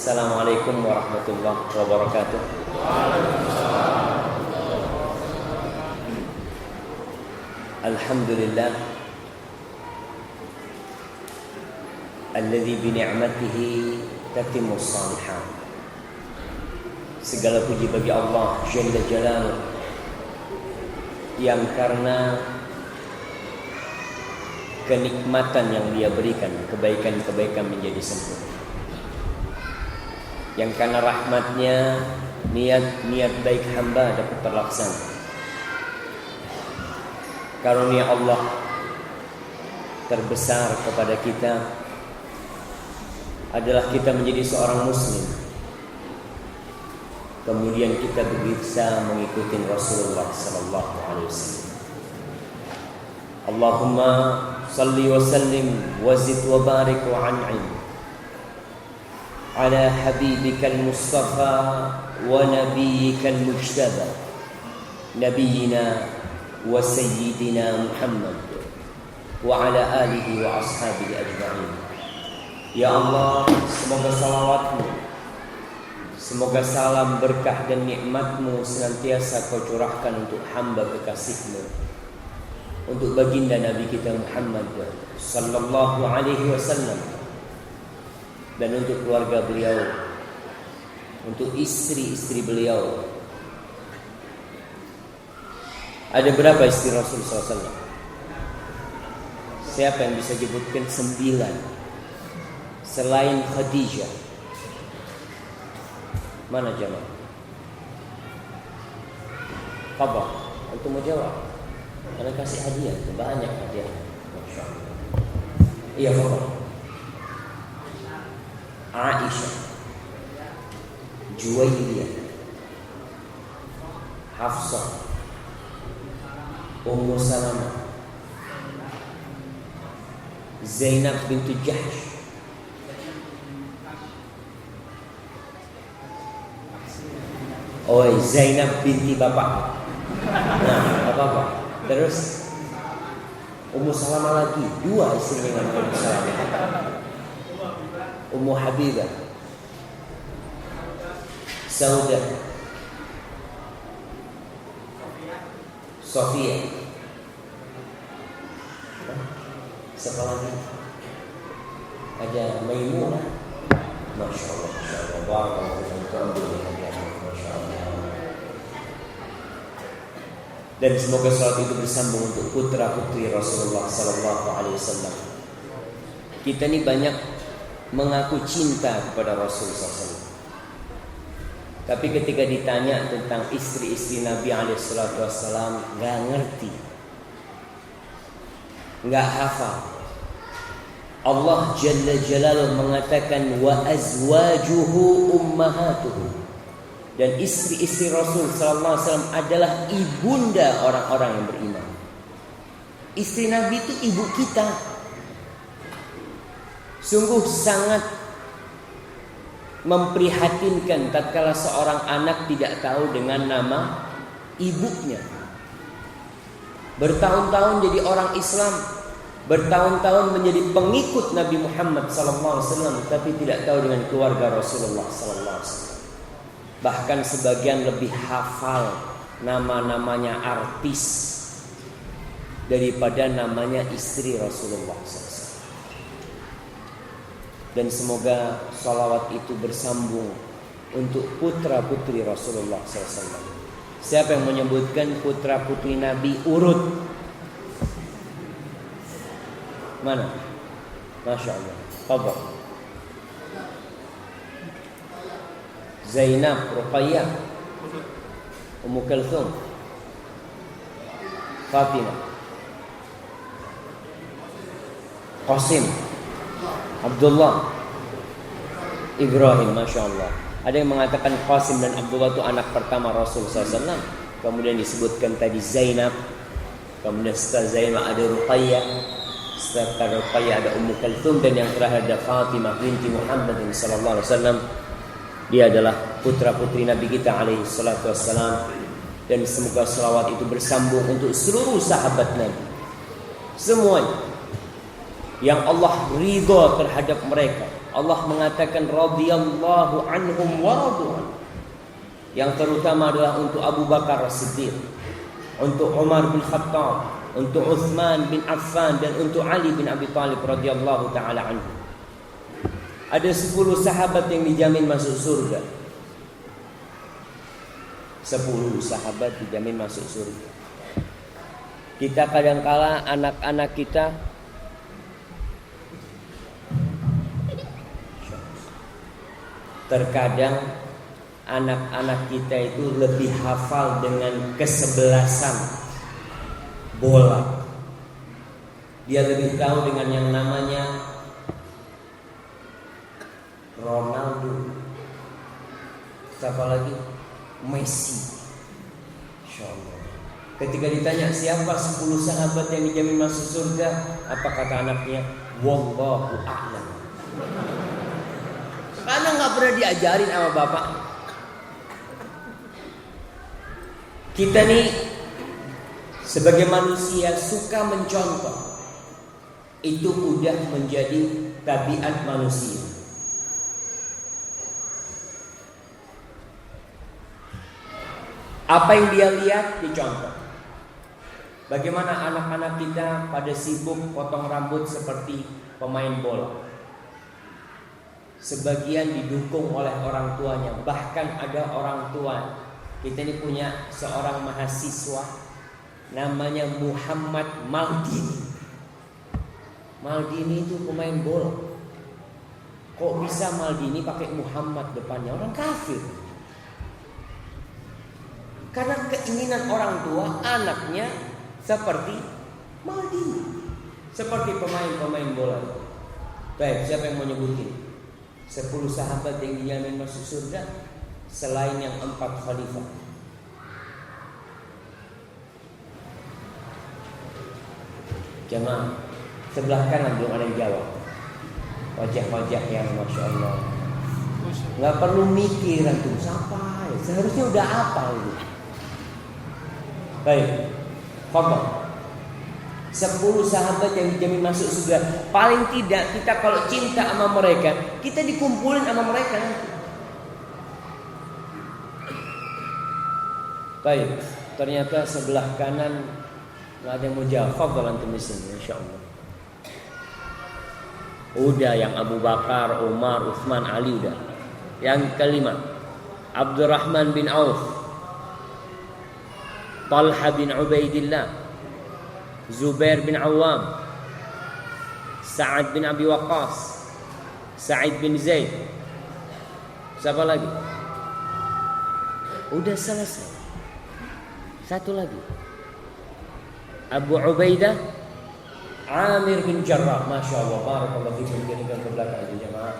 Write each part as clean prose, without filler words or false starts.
Assalamualaikum warahmatullahi wabarakatuh. Alhamdulillah alladzi bi ni'matihi tatimmu shalihat. Segala puji bagi Allah Jalla Jalaluhu yang karena kenikmatan yang Dia berikan, kebaikan-kebaikan menjadi sempurna. Yang karena rahmatnya niat baik hamba dapat terlaksana. Karunia Allah terbesar kepada kita adalah kita menjadi seorang muslim. Kemudian kita bisa mengikuti Rasulullah sallallahu alaihi wasallam. Allahumma salli wa sallim wa zid wa barik wa an'im ala habibikal mustafa wa nabiyyikal mujtaba nabiyyina wa sayyidina Muhammad wa ala alihi wa ashabihi ajma'in. Ya Allah, semoga salawatmu, semoga salam berkah dan nikmatmu senantiasa kau curahkan untuk hamba kekasihmu, untuk baginda Nabi kita Muhammad sallallahu alaihi wasallam, dan untuk keluarga beliau, untuk istri-istri beliau. Ada berapa istri Rasul SAW? Siapa yang bisa sebutkan 9 selain Khadijah? Mana jamaah? Apa? Untuk mau jawab? Karena kasih hadiah, banyak hadiah. Masya Allah. Iya, Bapak. Aisyah, Juwairiyah, Hafsah, Ummu Salamah, Zainab bintu Jahsh, Zainab binti bapak. Nah, apa-apa. Terus Ummu Salamah lagi, 2 istrinya dengan Ummu Salamah. Ummu Habibah, Sauda, Sofia. Siapa lagi? Ada Maimunah. Masya Allah, Masya Allah. Barakallahu. Dan semoga salat itu bersambung untuk putra putri Rasulullah Sallallahu Alaihi Wasallam. Kita ini banyak mengaku cinta kepada Rasulullah SAW, tapi ketika ditanya tentang istri-istri Nabi SAW nggak ngerti, nggak hafal. Allah Jalla Jalaluhu mengatakan wa azwajuhu ummahatuhu, dan istri-istri Rasul SAW adalah ibunda orang-orang yang beriman. Istri Nabi itu ibu kita. Sungguh sangat memprihatinkan tatkala seorang anak tidak tahu dengan nama ibunya. Bertahun-tahun jadi orang Islam, bertahun-tahun menjadi pengikut Nabi Muhammad SAW, tapi tidak tahu dengan keluarga Rasulullah SAW. Bahkan sebagian lebih hafal nama-namanya artis daripada namanya istri Rasulullah SAW. Dan semoga salawat itu bersambung untuk putra putri Rasulullah SAW. Siapa yang menyebutkan putra putri Nabi urut? Mana? Masya Allah. Fadhal. Zainab, Ruqayyah, Ummu Kalthum, Fatimah, Qasim, Abdullah, Ibrahim. Masya Allah. Ada yang mengatakan Qasim dan Abdullah itu anak pertama Rasul SAW. Kemudian disebutkan tadi Zainab. Kemudian setelah Zainab ada Ruqayyah. Setelah Ruqayyah ada Ummu Kalthum. Dan yang terakhir ada Fatimah binti Muhammad SAW. Dia adalah putra putri Nabi kita alaihi salatu wassalam. Dan semoga salawat itu bersambung untuk seluruh sahabat Nabi, semuanya. yang Allah ridha terhadap mereka. Allah mengatakan radhiyallahu anhum wa radu. Yang terutama adalah untuk Abu Bakar As-Siddiq, untuk Umar bin Khattab, untuk Utsman bin Affan, dan untuk Ali bin Abi Thalib radhiyallahu taala anhu. Ada 10 sahabat yang dijamin masuk surga. 10 sahabat dijamin masuk surga. Kita kadangkala anak-anak kita terkadang anak-anak kita itu lebih hafal dengan kesebelasan bola. Dia lebih tahu dengan yang namanya Ronaldo. Siapa lagi? Messi. Insyaallah. Ketika ditanya siapa 10 sahabat yang dijamin masuk surga, apa kata anaknya? Wallahu a'lam. Karena nggak pernah diajarin sama bapak. Kita nih sebagai manusia suka mencontoh. Itu udah menjadi tabiat manusia. Apa yang dia lihat dicontoh. Bagaimana anak-anak kita pada sibuk potong rambut seperti pemain bola. Sebagian didukung oleh orang tuanya. Bahkan ada orang tua. Kita ini punya seorang mahasiswa namanya Muhammad Maldini. Maldini itu pemain bola. Kok bisa Maldini pakai Muhammad depannya? Orang kafir. Karena keinginan orang tua anaknya seperti Maldini, seperti pemain-pemain bola. Baik, siapa yang mau nyebutin 10 sahabat yang dijamin masuk surga selain yang 4 khalifah? Jemaah sebelah kanan belum ada yang jawab. Wajah-wajah yang Masya Allah, nggak perlu mikir antum siapa ya? Seharusnya udah apa itu. Baik, fadhal. 10 sahabat yang dijamin masuk surga. Paling tidak kita kalau cinta sama mereka, kita dikumpulin sama mereka. Baik, ternyata sebelah kanan nggak ada yang mau jawab. Fadhal antum di sini, insyaallah. Udah yang Abu Bakar, Umar, Utsman, Ali udah. Yang kelima, Abdurrahman bin Auf, Talha bin Ubaidillah, Zubair bin Awam, Sa'ad bin Abi Waqqas, Sa'id bin Zaid. Siapa lagi? Udah selesai. Satu lagi, Abu Ubaidah, Amir bin Jarrah. Masya Allah, barakallahu fikum. Gini kan ke belakang aja jemaah.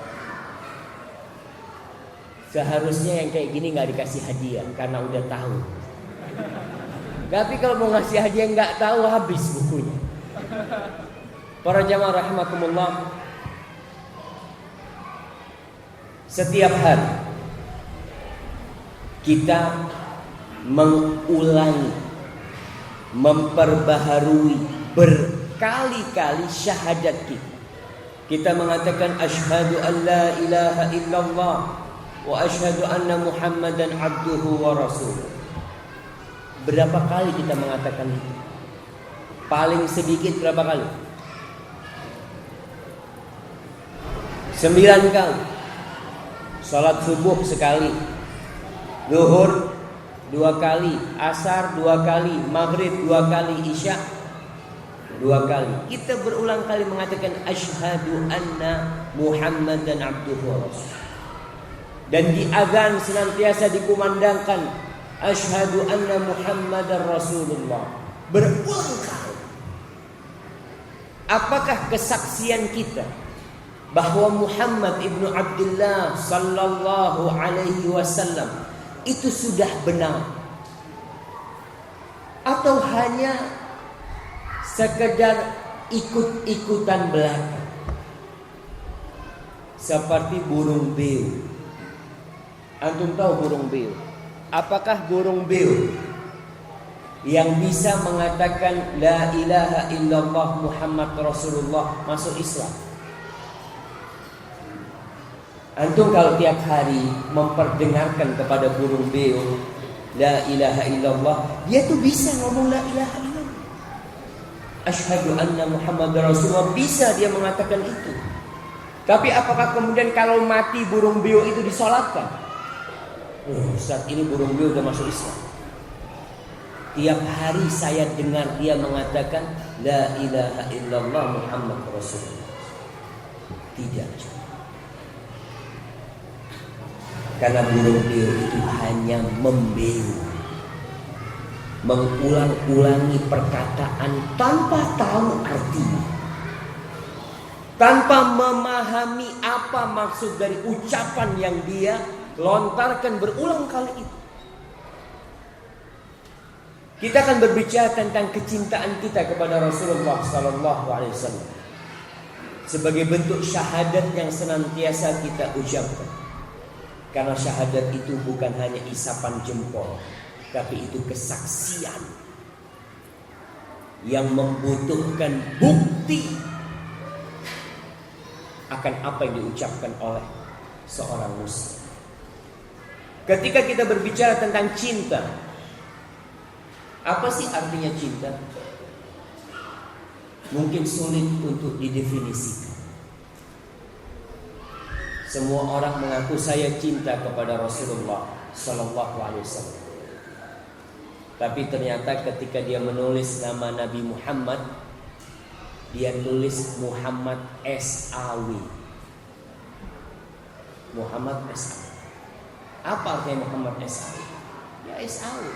Seharusnya yang kayak gini gak dikasih hadiah karena udah tahu. Tapi kalau mau ngasih hadiah nggak tahu, habis bukunya. Para jamaah rahimakumullah, setiap hari kita mengulangi, memperbaharui berkali-kali syahadat kita. Kita mengatakan asyhadu an la ilaha illallah wa asyhadu anna Muhammadan abduhu wa rasuluh. Berapa kali kita mengatakan itu? Paling sedikit berapa kali? 9 kali. Salat subuh sekali, zuhur 2 kali, asar 2 kali, maghrib 2 kali, isya 2 kali. Kita berulang kali mengatakan asyhadu anna Muhammadan abduhu wa rasuluh. Dan di azan senantiasa dikumandangkan asyhadu anna Muhammadar Rasulullah. Berulang kali. Apakah kesaksian kita bahwa Muhammad ibnu Abdullah sallallahu alaihi wasallam itu sudah benar, atau hanya sekedar ikut-ikutan belaka seperti burung beo? Antum tahu burung beo? Apakah burung beo yang bisa mengatakan la ilaha illallah Muhammad Rasulullah masuk Islam. Antum kalau tiap hari memperdengarkan kepada burung beo la ilaha illallah, dia tuh bisa ngomong la ilaha illallah. Asyhadu anna Muhammad Rasulullah, bisa dia mengatakan itu. Tapi apakah kemudian kalau mati burung beo itu disolatkan? Saat ini burung beo sudah masuk Islam. Tiap hari saya dengar dia mengatakan la ilaha illallah Muhammad Rasulullah. Tidak. Karena burung beo itu hanya membeu, mengulang-ulangi perkataan tanpa tahu artinya, tanpa memahami apa maksud dari ucapan yang dia lontarkan berulang kali itu. Kita akan berbicara tentang kecintaan kita kepada Rasulullah sallallahu alaihi wasallam sebagai bentuk syahadat yang senantiasa kita ucapkan. Karena syahadat itu bukan hanya isapan jempol, tapi itu kesaksian yang membutuhkan bukti akan apa yang diucapkan oleh seorang muslim. Ketika kita berbicara tentang cinta, apa sih artinya cinta? Mungkin sulit untuk didefinisikan. Semua orang mengaku saya cinta kepada Rasulullah sallallahu alaihi wasallam. Tapi ternyata ketika dia menulis nama Nabi Muhammad, dia tulis Muhammad S.A.W. Muhammad S.A.W. Apa artinya Muhammad S.A.W? Ya S.A.W.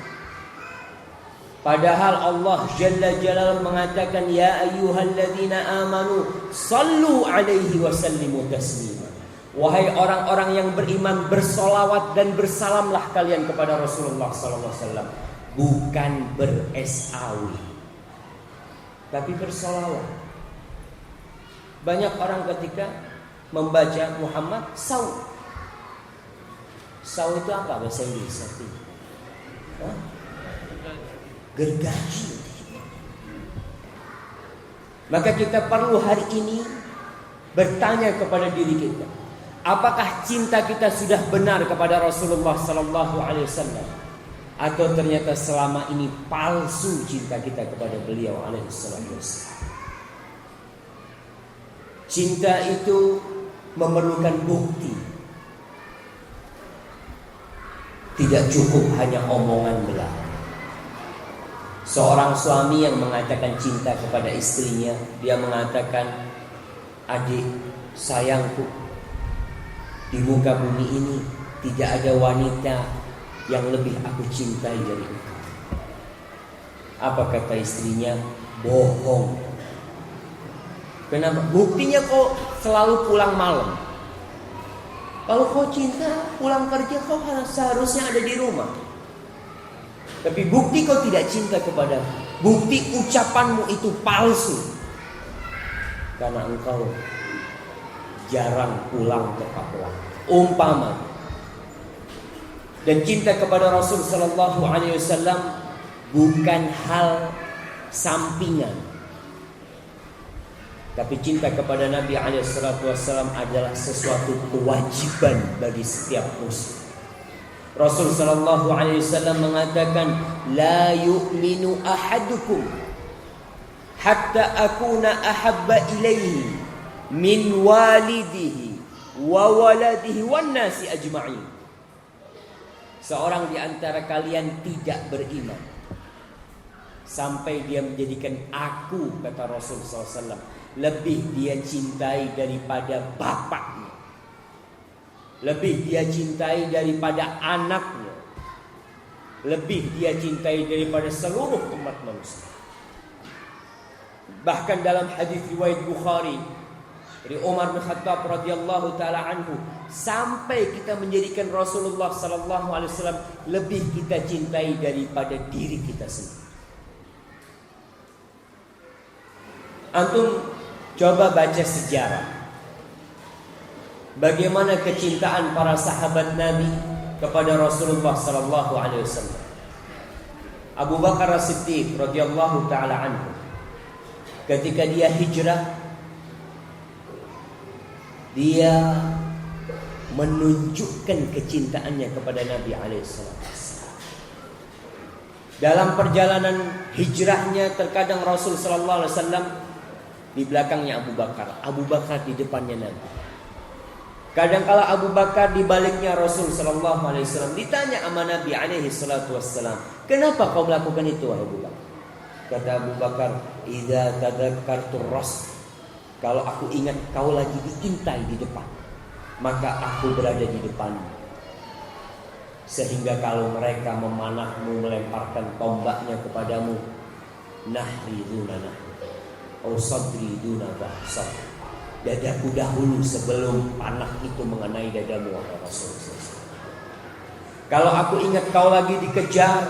Padahal Allah Jalla Jalaluhu mengatakan ya ayyuhalladzina amanu sallu alaihi wa sallimu taslima. Wahai orang-orang yang beriman, bersolawat dan bersalamlah kalian kepada Rasulullah sallallahu alaihi wasallam. Bukan ber-SAW, tapi bersolawat. Banyak orang ketika membaca Muhammad saw. Saw itu apa bahasa Inggris? Gergaji. Maka kita perlu hari ini bertanya kepada diri kita, apakah cinta kita sudah benar kepada Rasulullah sallallahu alaihi wasallam, atau ternyata selama ini palsu cinta kita kepada beliau alaihi wasallam. Cinta itu memerlukan bukti. Tidak cukup hanya omongan belaka. Seorang suami yang mengatakan cinta kepada istrinya, dia mengatakan, adik sayangku, di muka bumi ini tidak ada wanita yang lebih aku cintai dari engkau. Apa kata istrinya? Bohong. Kenapa? Buktinya kau selalu pulang malam. Kalau kau cinta, pulang kerja kau seharusnya ada di rumah. Tapi bukti kau tidak cinta kepada, bukti ucapanmu itu palsu. Karena engkau jarang pulang tepat waktu. Umpama. Dan cinta kepada Rasul sallallahu alaihi wasallam bukan hal sampingan. Tapi cinta kepada Nabi alaihi wasallam adalah sesuatu kewajiban bagi setiap muslim. Rasul sallallahu alaihi wasallam mengatakan, la yu'minu ahadukum hatta akuna ahabba ilaihi min walidihi wa waladihi wan nasi ajma'in. Seorang di antara kalian tidak beriman sampai dia menjadikan aku, kata Rasul sallallahu alaihi wasallam, lebih dia cintai daripada bapaknya, lebih dia cintai daripada anaknya, lebih dia cintai daripada seluruh umat manusia. Bahkan dalam hadis riwayat Bukhari dari Umar bin Khattab radhiyallahu taala anhu, sampai kita menjadikan Rasulullah sallallahu alaihi wasallam lebih kita cintai daripada diri kita sendiri. Antum coba baca sejarah. Bagaimana kecintaan para sahabat Nabi kepada Rasulullah sallallahu alaihi wasallam. Abu Bakar As-Siddiq radhiyallahu taala anhu, ketika dia hijrah, dia menunjukkan kecintaannya kepada Nabi alaihissalam. Dalam perjalanan hijrahnya, terkadang Rasul sallallahu alaihi wasallam di belakangnya Abu Bakar, Abu Bakar di depannya Nabi. Kadangkala Abu Bakar di baliknya Rasul sallallahu alaihi wasallam. Ditanya sama Nabi alaihi salatu wassalam, "Kenapa kau melakukan itu, Abu Bakar?" Kata Abu Bakar, "Idza tadakkartur ras." Kalau aku ingat kau lagi diintai di depan, maka aku berada di depanmu. Sehingga kalau mereka memanahmu, melemparkan tombaknya kepadamu, nahri duna nahri, au sadri duna bahsad, dadaku dahulu sebelum panah itu mengenai dadamu, wahai Rasulullah. Kalau aku ingat kau lagi dikejar,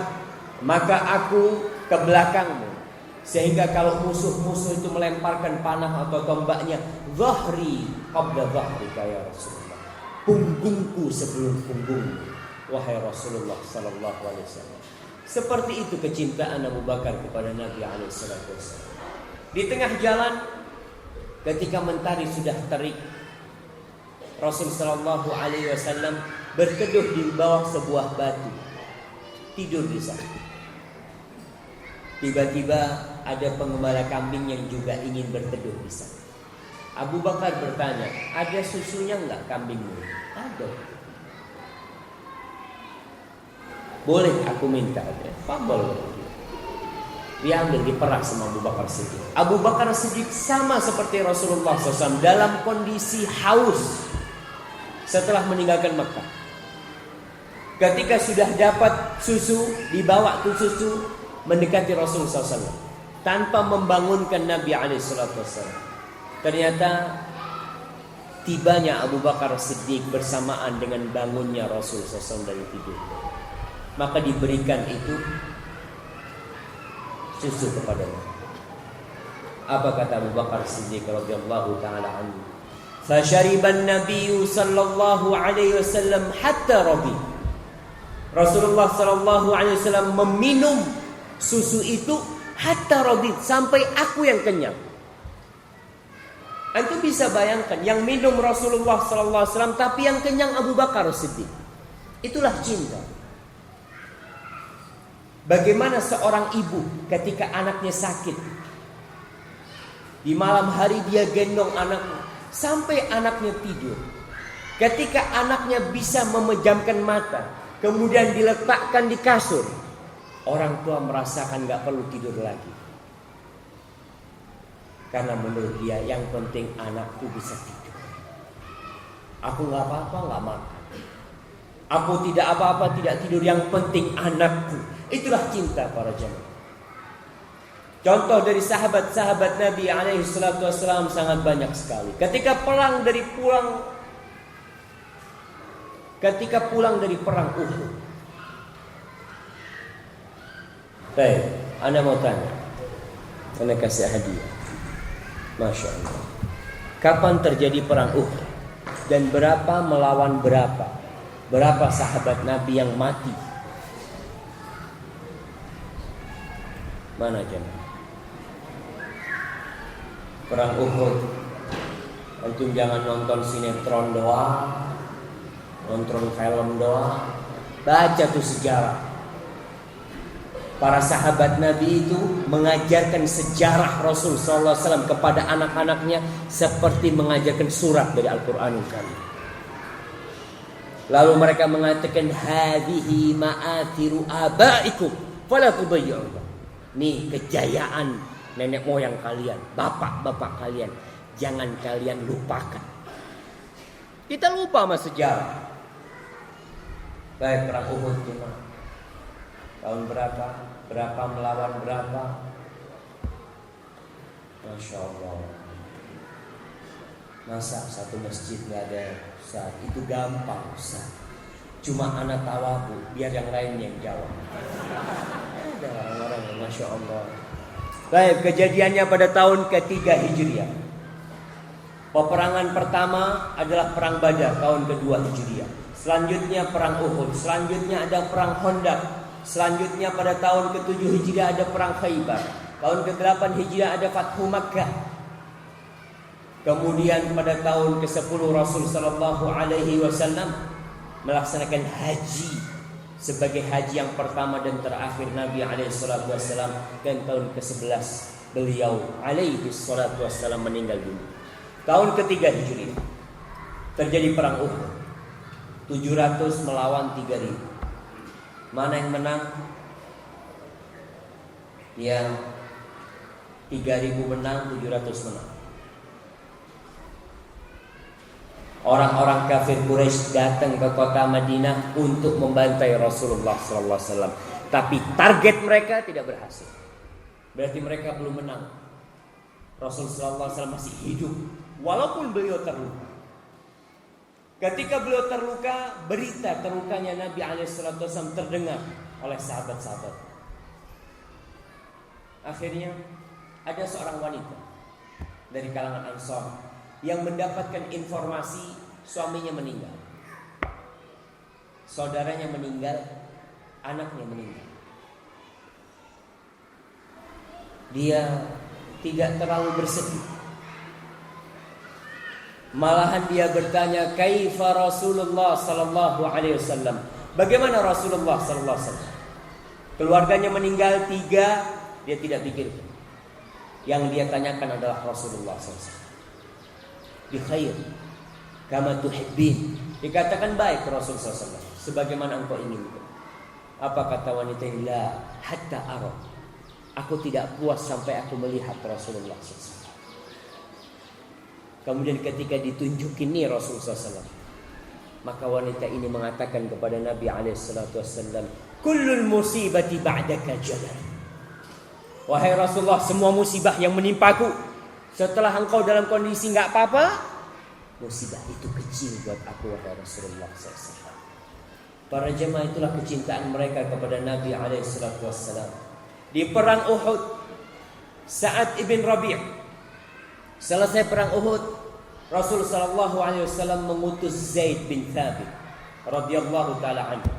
maka aku ke belakangmu. Sehingga kalau musuh-musuh itu melemparkan panah atau tombaknya, zahri qabla zahrika ya Rasulullah, punggungku sebelum punggungmu, wahai Rasulullah sallallahu alaihi wasallam. Seperti itu kecintaan Abu Bakar kepada Nabi alaihi wasallam. Di tengah jalan, ketika mentari sudah terik, Rasul sallallahu alaihi wasallam berteduh di bawah sebuah batu, tidur di sana. Tiba-tiba ada pengembala kambing yang juga ingin berteduh di sana. Abu Bakar bertanya, "Ada susunya enggak kambingmu?" "Ada." "Boleh aku minta?" "Fadhol." Dia ambil, diperas sama Abu Bakar Siddiq. Abu Bakar Siddiq sama seperti Rasulullah SAW dalam kondisi haus setelah meninggalkan Mekah. Ketika sudah dapat susu, dibawa tuh susu mendekati Rasulullah SAW tanpa membangunkan Nabi SAW. Ternyata tibanya Abu Bakar Siddiq bersamaan dengan bangunnya Rasulullah SAW dari tidur. Maka diberikan itu susu kepadanya. Apa kata Abu Bakar Siddiq radhiyallahu taala anhu? "Fashariban Nabiyyu sallallahu alaihi wasallam hatta rabi." Rasulullah sallallahu alaihi wasallam meminum susu itu hatta rabi, sampai aku yang kenyang. Antum bisa bayangkan, yang minum Rasulullah sallallahu alaihi wasallam tapi yang kenyang Abu Bakar Siddiq. Itulah cinta. Bagaimana seorang ibu ketika anaknya sakit, di malam hari dia gendong anaknya sampai anaknya tidur. Ketika anaknya bisa memejamkan mata, kemudian diletakkan di kasur, orang tua merasakan gak perlu tidur lagi. Karena menurut dia yang penting anakku bisa tidur. Aku gak apa-apa gak makan, aku tidak apa-apa tidak tidur, yang penting anakku. Itulah cinta para jemaah. Contoh dari sahabat-sahabat Nabi alaihi salatu wassalam sangat banyak sekali. Ketika pulang dari perang Uhud. Baik, Anda mau tanya, Anda kasih hadiah. Masya Allah. Kapan terjadi perang Uhud? Dan berapa melawan berapa? Berapa sahabat Nabi yang mati? Mana jemaah? Perang Uhud. Antum jangan nonton sinetron doang, nonton film doang. Baca tuh sejarah. Para sahabat Nabi itu mengajarkan sejarah Rasul sallallahu alaihi wasallam kepada anak-anaknya seperti mengajarkan surat dari Al-Qur'anul Karim. Lalu mereka mengatakan, "Hadhihi ma'athiru abaikum fala tudayyuha." Nih kejayaan nenek moyang kalian, bapak-bapak kalian, jangan kalian lupakan. Kita lupa sama sejarah. Baik, perang Uhud gimana? Tahun berapa? Berapa melawan berapa? Masya Allah. Masa satu masjid gak ada Ustaz? Itu gampang Ustaz. Cuma anak tawabu, biar yang lain yang jawab. Ada orang-orang yang Masya Allah. Baik, kejadiannya pada tahun ketiga Hijriah. Peperangan pertama adalah perang Badar tahun kedua Hijriah. Selanjutnya perang Uhud. Selanjutnya ada perang Khandaq. Selanjutnya pada tahun ke-7 Hijriah ada perang Khaybar. Tahun ke-8 Hijriah ada Fathu Makkah. Kemudian pada tahun ke-10 Rasul sallallahu alaihi wasallam melaksanakan haji sebagai haji yang pertama dan terakhir Nabi alaihi salatu wasallam, dan tahun ke-11 beliau alaihi salatu wasallam meninggal dunia. Tahun ke-3 Hijriah terjadi perang Uhud. 700 melawan 3000. Mana yang menang? Yang 3000 menang, 700 menang. Orang-orang kafir Quraisy datang ke kota Madinah untuk membantai Rasulullah sallallahu alaihi wasallam, tapi target mereka tidak berhasil. Berarti mereka belum menang. Rasul sallallahu alaihi wasallam masih hidup walaupun beliau terluka. Ketika beliau terluka, berita terlukanya Nabi alaihi salatu wasallam terdengar oleh sahabat-sahabat. Akhirnya ada seorang wanita dari kalangan Ansar yang mendapatkan informasi suaminya meninggal, saudaranya meninggal, anaknya meninggal. Dia tidak terlalu bersedih. Malahan dia bertanya, "Kaifa Rasulullah sallallahu alaihi wasallam?" Bagaimana Rasulullah sallallahu alaihi wasallam? Keluarganya meninggal 3, dia tidak pikirkan. Yang dia tanyakan adalah Rasulullah sallallahu alaihi wasallam. Bi khair kama tuhibbin. Dikatakan baik Rasul sallallahu alaihi wasallam sebagaimana engkau inginkan. Apa kata wanita ini? La hatta ara. Aku tidak puas sampai aku melihat Rasulullah sallallahu alaihi wasallam. Kemudian ketika ditunjukin nih Rasul sallallahu alaihi wasallam, maka wanita ini mengatakan kepada Nabi alaihi salatu wasallam, "Kullul musibati ba'daka jalal." Wahai Rasulullah, semua musibah yang menimpaku setelah engkau dalam kondisi enggak apa-apa, musibah itu kecil buat aku, wahai Rasulullah SAW. Para jemaah, itulah kecintaan mereka kepada Nabi SAW. Di perang Uhud, Sa'ad ibn Rabi', selesai perang Uhud, Rasul SAW mengutus Zaid bin Thabit radhiyallahu taala anhu.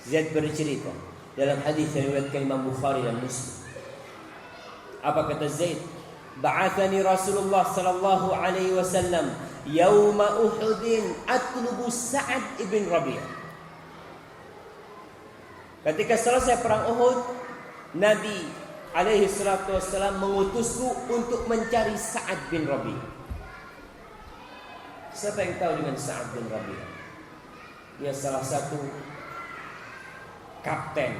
Zaid bercerita dalam hadis yang diriwayatkan Imam Bukhari dan Muslim. Apa kata Zaid? Ba'athani Rasulullah sallallahu alaihi wasallam yauma Uhudin atlubu Sa'ad ibn Rabi'. Ketika selesai perang Uhud, Nabi alaihi salatu wasallam mengutusku untuk mencari Sa'ad bin Rabi'. Siapa yang tahu dengan Sa'ad bin Rabi'? Dia salah satu kapten,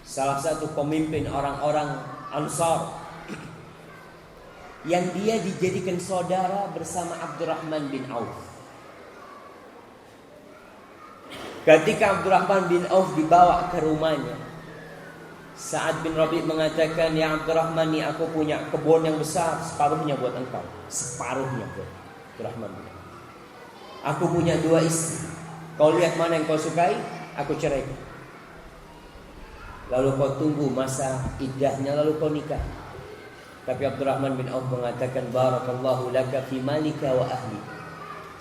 salah satu pemimpin orang-orang Ansar yang dia dijadikan saudara bersama Abdurrahman bin Auf. Ketika Abdurrahman bin Auf dibawa ke rumahnya, Sa'ad bin Rabi' mengatakan, "Ya Abdurrahman, ini aku punya kebun yang besar, separuhnya buat engkau, separuhnya buat Abdurrahman bin Auf. Aku punya 2 istri. Kau lihat mana yang kau sukai, aku ceraikan. Lalu kau tunggu masa iddahnya, lalu kau nikah." Tapi Abdurrahman bin Auf mengatakan, "Barakallahu laka fi malika wa ahli."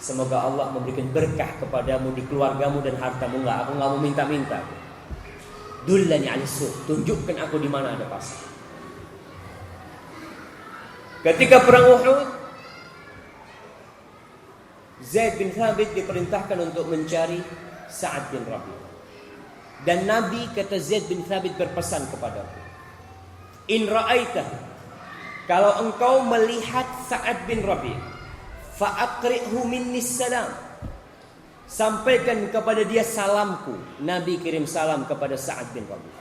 Semoga Allah memberikan berkah kepadamu di keluargamu dan hartamu. Aku enggak mau minta-minta. Dullani 'ala suq, tunjukkan aku di mana ada pasar. Ketika perang Uhud, Zaid bin Thabit diperintahkan untuk mencari Sa'ad bin Rabi'. Dan Nabi, kata Zaid bin Thabit, berpesan kepadaku, "In ra'aitah, kalau engkau melihat Sa'ad bin Rabi', fa'aqri'hu minni salam." Sampaikan kepada dia salamku. Nabi kirim salam kepada Sa'ad bin Rabi'.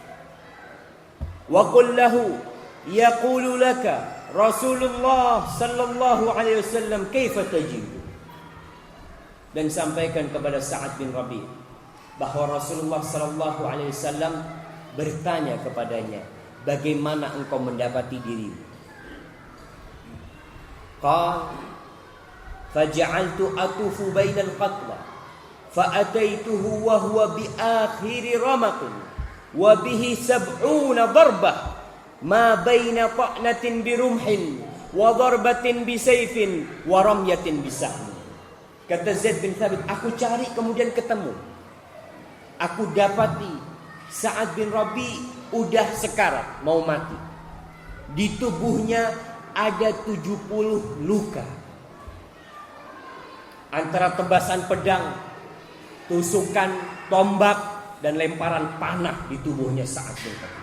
Wa qul lahu yaqulu laka Rasulullah sallallahu alaihi wasallam kaifa tajibu. Dan sampaikan kepada Sa'ad bin Rabi' bahwa Rasulullah sallallahu alaihi wasallam bertanya kepadanya, bagaimana engkau mendapati dirimu? Qal faja'altu atufu bainal qatla fa'ataituhu wa huwa bi akhiri ramaqin wa bihi 70 darbah ma baina ta'natin bi rumhin wa darbatin bi sayfin wa ramyatin bi sahm. Kata Zaid bin Thabit, aku cari kemudian ketemu. Aku dapati Sa'ad bin Rabi udah sekarat, mau mati. Di tubuhnya ada 70 luka. Antara tebasan pedang, tusukan tombak, dan lemparan panah di tubuhnya Sa'ad bin Rabi.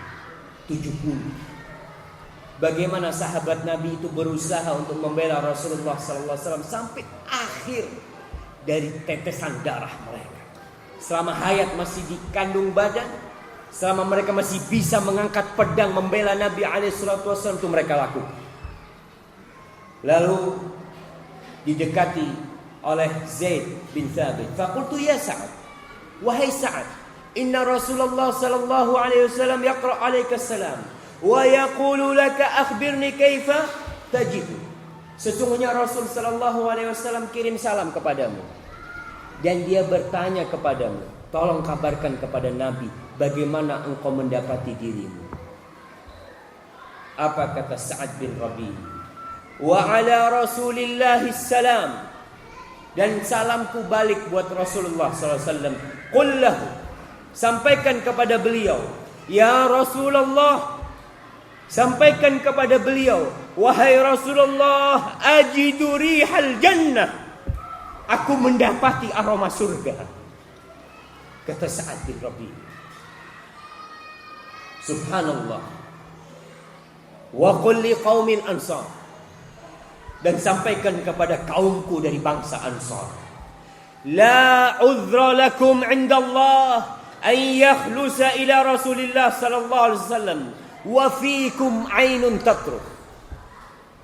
70. Bagaimana sahabat Nabi itu berusaha untuk membela Rasulullah SAW sampai akhir dari tetesan darah mereka. Selama hayat masih dikandung badan, selama mereka masih bisa mengangkat pedang membela Nabi SAW, itu mereka lakukan. Lalu didekati oleh Zaid bin Thabit. Faqultu ya Sa'ad, wahai Sa'ad, inna Rasulullah sallallahu alaihi wasallam yaqra' alaika salam wa yaqulu laka akhbirni kaifa tajidu. Sesungguhnya Rasul sallallahu alaihi wasallam kirim salam kepadamu dan dia bertanya kepadamu, tolong kabarkan kepada Nabi bagaimana engkau mendapati dirimu. Apa kata Sa'ad bin Rabi? Wa ala Rasulillahi salam, dan salamku balik buat Rasulullah sallallahu alaihi wasallam. Qul lahu, sampaikan kepada beliau, ya Rasulullah, sampaikan kepada beliau, wahai Rasulullah, ajidu rihal jannah, aku mendapati aroma surga. Kata Sa'ad bin Rabi. Subhanallah. Wa qul li qaumin ansar, dan sampaikan kepada kaumku dari bangsa Ansar, la udhra lakum indallah an yakhlusa ila Rasulillah sallallahu alaihi wasallam wa fiikum ainun tatruk.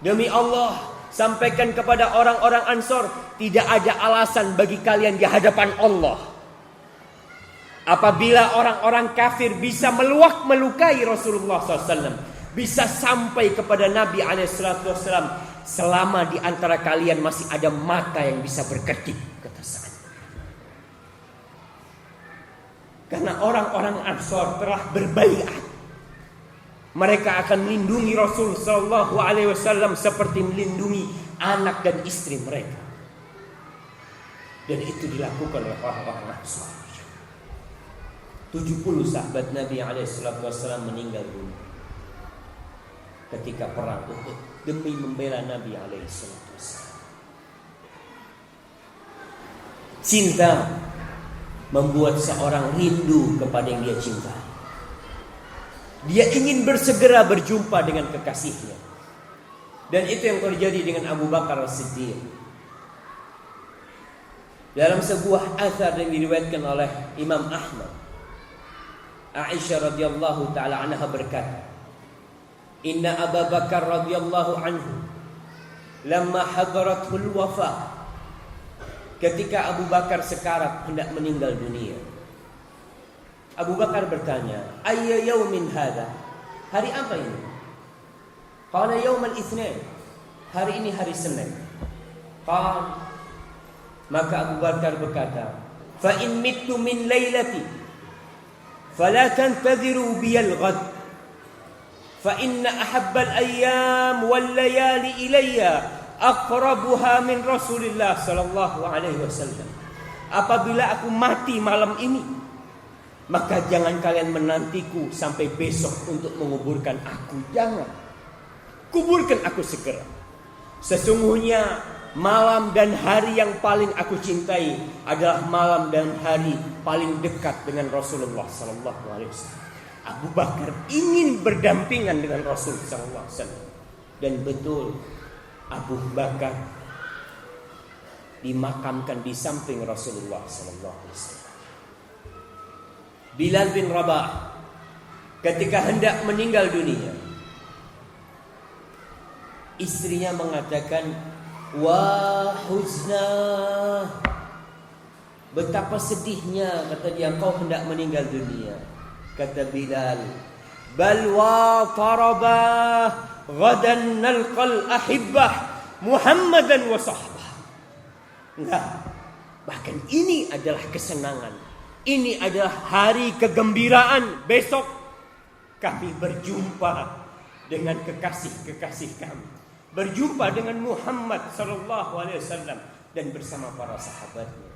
Demi Allah, sampaikan kepada orang-orang Ansar, tidak ada alasan bagi kalian di hadapan Allah apabila orang-orang kafir bisa melukai Rasulullah SAW, bisa sampai kepada Nabi SAW, selama di antara kalian masih ada mata yang bisa berkedip, kata Sa'ad. Karena orang-orang Ansar telah berbaiat, mereka akan melindungi Rasul sallallahu alaihi wasallam seperti melindungi anak dan istri mereka. Dan itu dilakukan oleh orang-orang Ansar. 70 sahabat Nabi alaihi wasallam meninggal dunia ketika perang Uhud demi membela Nabi alaihi wasallam. Cinta membuat seorang rindu kepada yang dia cintai. Dia ingin bersegera berjumpa dengan kekasihnya. Dan itu yang terjadi dengan Abu Bakar As-Siddiq. Dalam sebuah athar yang diriwayatkan oleh Imam Ahmad, Aisyah radhiyallahu taala anha berkata, inna Abu Bakar radhiyallahu anhu lamma hadaratul wafa, ketika Abu Bakar sekarat hendak meninggal dunia, Abu Bakar bertanya, ayya yaumin hadha, hari apa ini? Qala yaumal itsnain, hari ini hari Senin. Qala, maka Abu Bakar berkata, fa in mittu min lailati fala tantadhiru biyal ghad, fa inna ahabbal ayyam wal layali ilayya aqrabuha min Rasulillah sallallahu alaihi wasallam. Apabila aku mati malam ini, maka jangan kalian menantiku sampai besok untuk menguburkan aku. Jangan, kuburkan aku segera. Sesungguhnya malam dan hari yang paling aku cintai adalah malam dan hari paling dekat dengan Rasulullah sallallahu alaihi wasallam. Abu Bakar ingin berdampingan dengan Rasul sallallahu alaihi wasallam. Dan betul, Abu Bakar dimakamkan di samping Rasulullah sallallahu alaihi wasallam. Bilal bin Rabah ketika hendak meninggal dunia, istrinya mengatakan, wah huzna, betapa sedihnya, kata dia, kau hendak meninggal dunia. Kata Bilal, bal wa tarabah ghadan nalqal ahibbah Muhammadan wa sahbah. Enggak, bahkan ini adalah kesenangan, ini adalah hari kegembiraan. Besok kami berjumpa dengan kekasih-kekasih kami, berjumpa dengan Muhammad sallallahu alaihi wasallam dan bersama para sahabatnya.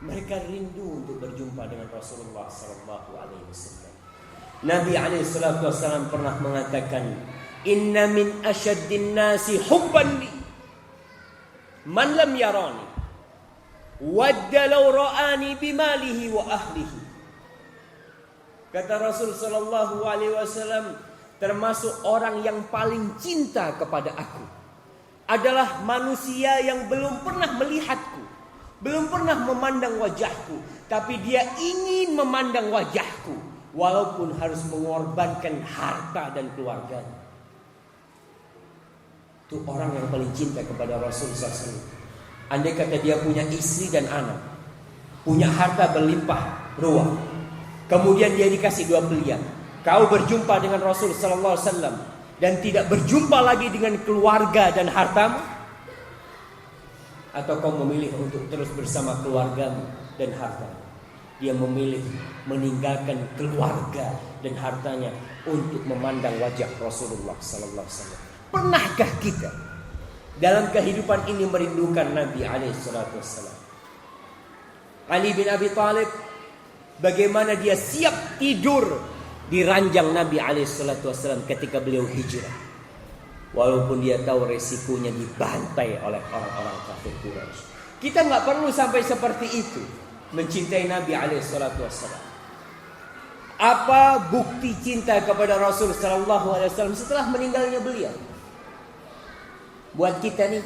Mereka rindu untuk berjumpa dengan Rasulullah sallallahu alaihi wasallam. Nabi alaihi salatu wasallam pernah mengatakan, "Inna min asyaddin nasi hubban li man lam yarani wadda law ra'ani bimalihi wa ahlihi." Kata Rasul sallallahu alaihi wasallam, termasuk orang yang paling cinta kepada aku adalah manusia yang belum pernah melihatku, belum pernah memandang wajahku, tapi dia ingin memandang wajahku walaupun harus mengorbankan harta dan keluarganya. Itu orang yang paling cinta kepada Rasul SAW. Andai kata dia punya istri dan anak, punya harta berlimpah ruah, kemudian dia dikasih 2 pilihan. Kau berjumpa dengan Rasul sallallahu alaihi wasallam dan tidak berjumpa lagi dengan keluarga dan hartamu, atau kau memilih untuk terus bersama keluargamu dan hartamu. Dia memilih meninggalkan keluarga dan hartanya untuk memandang wajah Rasulullah sallallahu alaihi wasallam. Pernahkah kita dalam kehidupan ini merindukan Nabi alaihi salatu wasallam? Ali bin Abi Thalib, bagaimana dia siap tidur di ranjang Nabi alaihissalam ketika beliau hijrah, walaupun dia tahu resikonya dibantai oleh orang-orang kafir Quraisy. Kita nggak perlu sampai seperti itu mencintai Nabi alaihissalam. Apa bukti cinta kepada Rasul sallallahu alaihi wasallam setelah meninggalnya beliau? Buat kita nih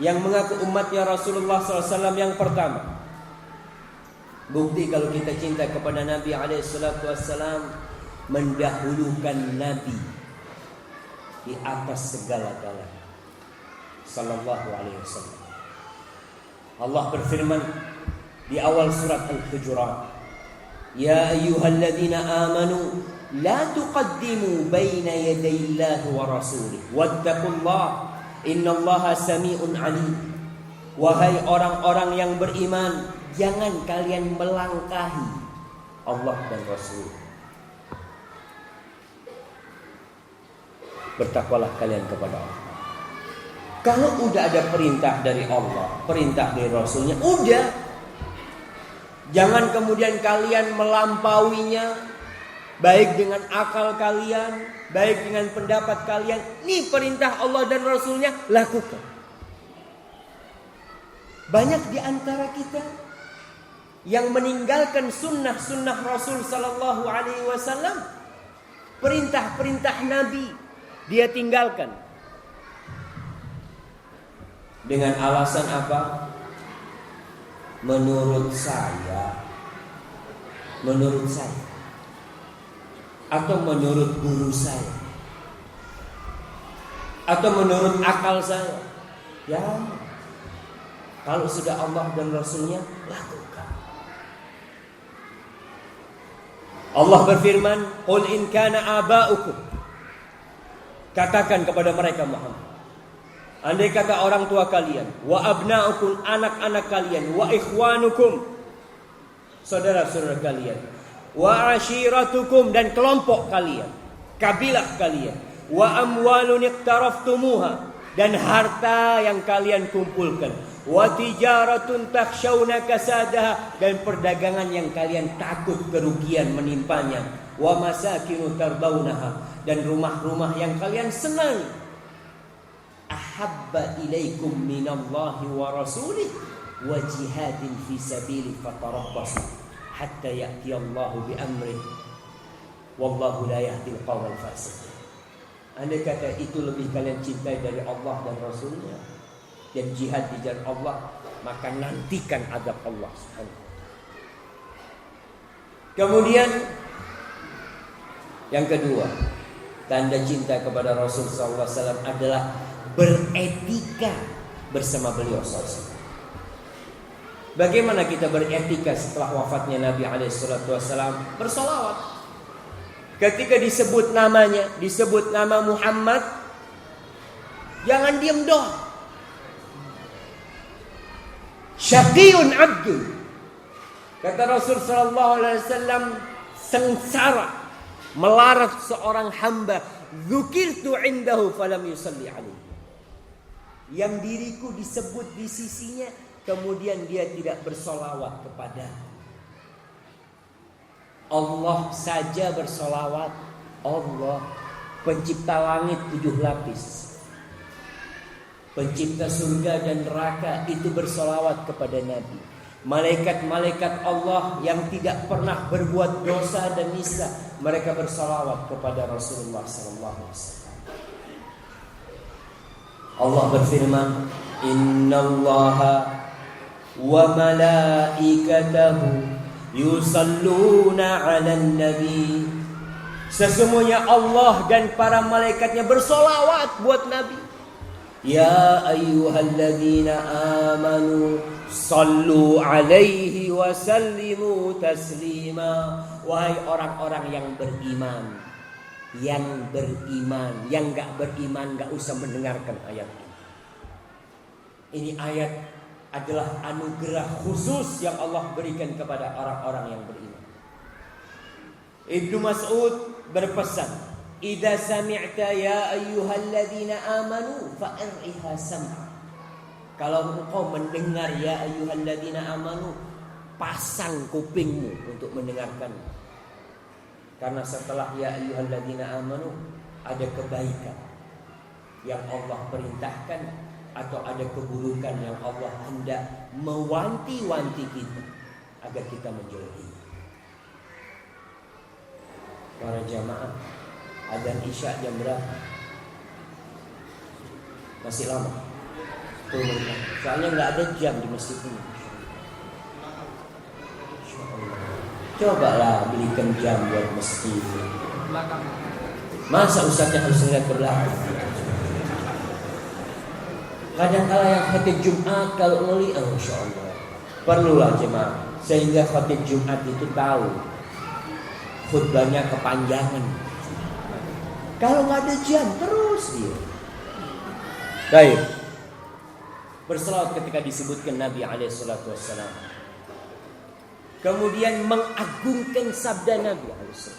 yang mengaku umatnya Rasulullah sallallahu alaihi wasallam, yang pertama, bukti kalau kita cinta kepada Nabi alaihissalam, mendahulukan Nabi di atas segala-galanya sallallahu alaihi wasallam. Allah berfirman di awal surat Al-Hujurat, "Ya ayyuhalladzina amanu la tuqaddimu baina yadayillahi wa rasulih wattaqullaha innallaha sami'un alim." Wahai orang-orang yang beriman, jangan kalian melangkahi Allah dan Rasul. Bertakwalah kalian kepada Allah. Kalau udah ada perintah dari Allah, perintah dari Rasulnya, udah. Jangan kemudian kalian melampauinya, baik dengan akal kalian, baik dengan pendapat kalian. Ini perintah Allah dan Rasulnya, lakukan. Banyak di antara kita yang meninggalkan sunnah-sunnah Rasul sallallahu alaihi wasallam, perintah-perintah Nabi dia tinggalkan. Dengan alasan apa? Menurut saya, atau menurut guru saya, atau menurut akal saya. Ya, kalau sudah Allah dan Rasulnya, lakukan. Allah berfirman, "Qul in kana aba'ukum." Katakan kepada mereka Muhammad, andai kata orang tua kalian, wa abna'ukum, anak-anak kalian, wa ikhwanukum, saudara-saudara kalian, wa ashiratukum, dan kelompok kalian, kabilah kalian, wa amwalun iqtaraftumuha, dan harta yang kalian kumpulkan, wa tijaratun takhshawna kasadaha, dan perdagangan yang kalian takut kerugian menimpanya, wa masakinu tardawnaha, dan rumah-rumah yang kalian senang, ahabba ilaikum minallahi wa rasulih wa jihadin fi sabili fatarabbasu hatta ya'tiyallahu bi amrih wallahu la yahdil qawmal fasiqin. Andai kata itu lebih kalian cintai dari Allah dan Rasulnya dan jihad di jalan Allah, maka nantikan azab Allah Subhanahu. Kemudian yang kedua, tanda cinta kepada Rasul sallallahu alaihi wasallam adalah beretika bersama beliau sallallahu alaihi wasallam. Bagaimana kita beretika setelah wafatnya Nabi alaihi wasallam? Bersolawat. Ketika disebut namanya, disebut nama Muhammad, jangan diam doang. Syaqiyun abdu, kata Rasul sallallahu alaihi wasallam, sengsara, melarat seorang hamba, dzukirtu indahu falam yusalli alaihi, yang diriku disebut di sisinya kemudian dia tidak bersolawat kepada Allah saja bersolawat. Allah pencipta langit 7 lapis, pencipta surga dan neraka itu bersolawat kepada Nabi. Malaikat-malaikat Allah yang tidak pernah berbuat dosa dan nista, mereka bersolawat kepada Rasulullah SAW. Allah berfirman, Innallaha wa malaikatahu yusalluna 'alan nabi. Sesungguhnya Allah dan para malaikatnya bersolawat buat Nabi. Ya ayyuhalladzina amanu sallu alaihi wa sallimu taslima. Wahai orang-orang yang beriman, yang gak beriman gak usah mendengarkan ayat ini. Ini ayat adalah anugerah khusus yang Allah berikan kepada orang-orang yang beriman. Ibnu Mas'ud berpesan, "Idza sami'ta ya ayyuhalladzina amanu fa'riha sam'a." Kalau engkau mendengar ya ayyuhalladzina amanu, pasang kupingmu untuk mendengarkan. Karena setelah ya ayyuhalladzina amanu ada kebaikan yang Allah perintahkan atau ada keburukan yang Allah hendak mewanti-wanti kita agar kita menjauhi. Para jamaah, adzan Isya jam berapa? Masih lama. Soalnya nggak ada jam di masjid ini. Cobalah belikan jam buat masjid. Masa ustaznya harus lihat ke belakang? Kadang-kala yang khatib Jumat kalau ngelihat, Masya Allah, perlulah jemaah, sehingga khatib Jumat itu tahu khutbahnya kepanjangan. Kalau nggak ada jam terus dia. Baik. Berselawat ketika disebutkan Nabi SAW. Kemudian mengagungkan sabda Nabi SAW.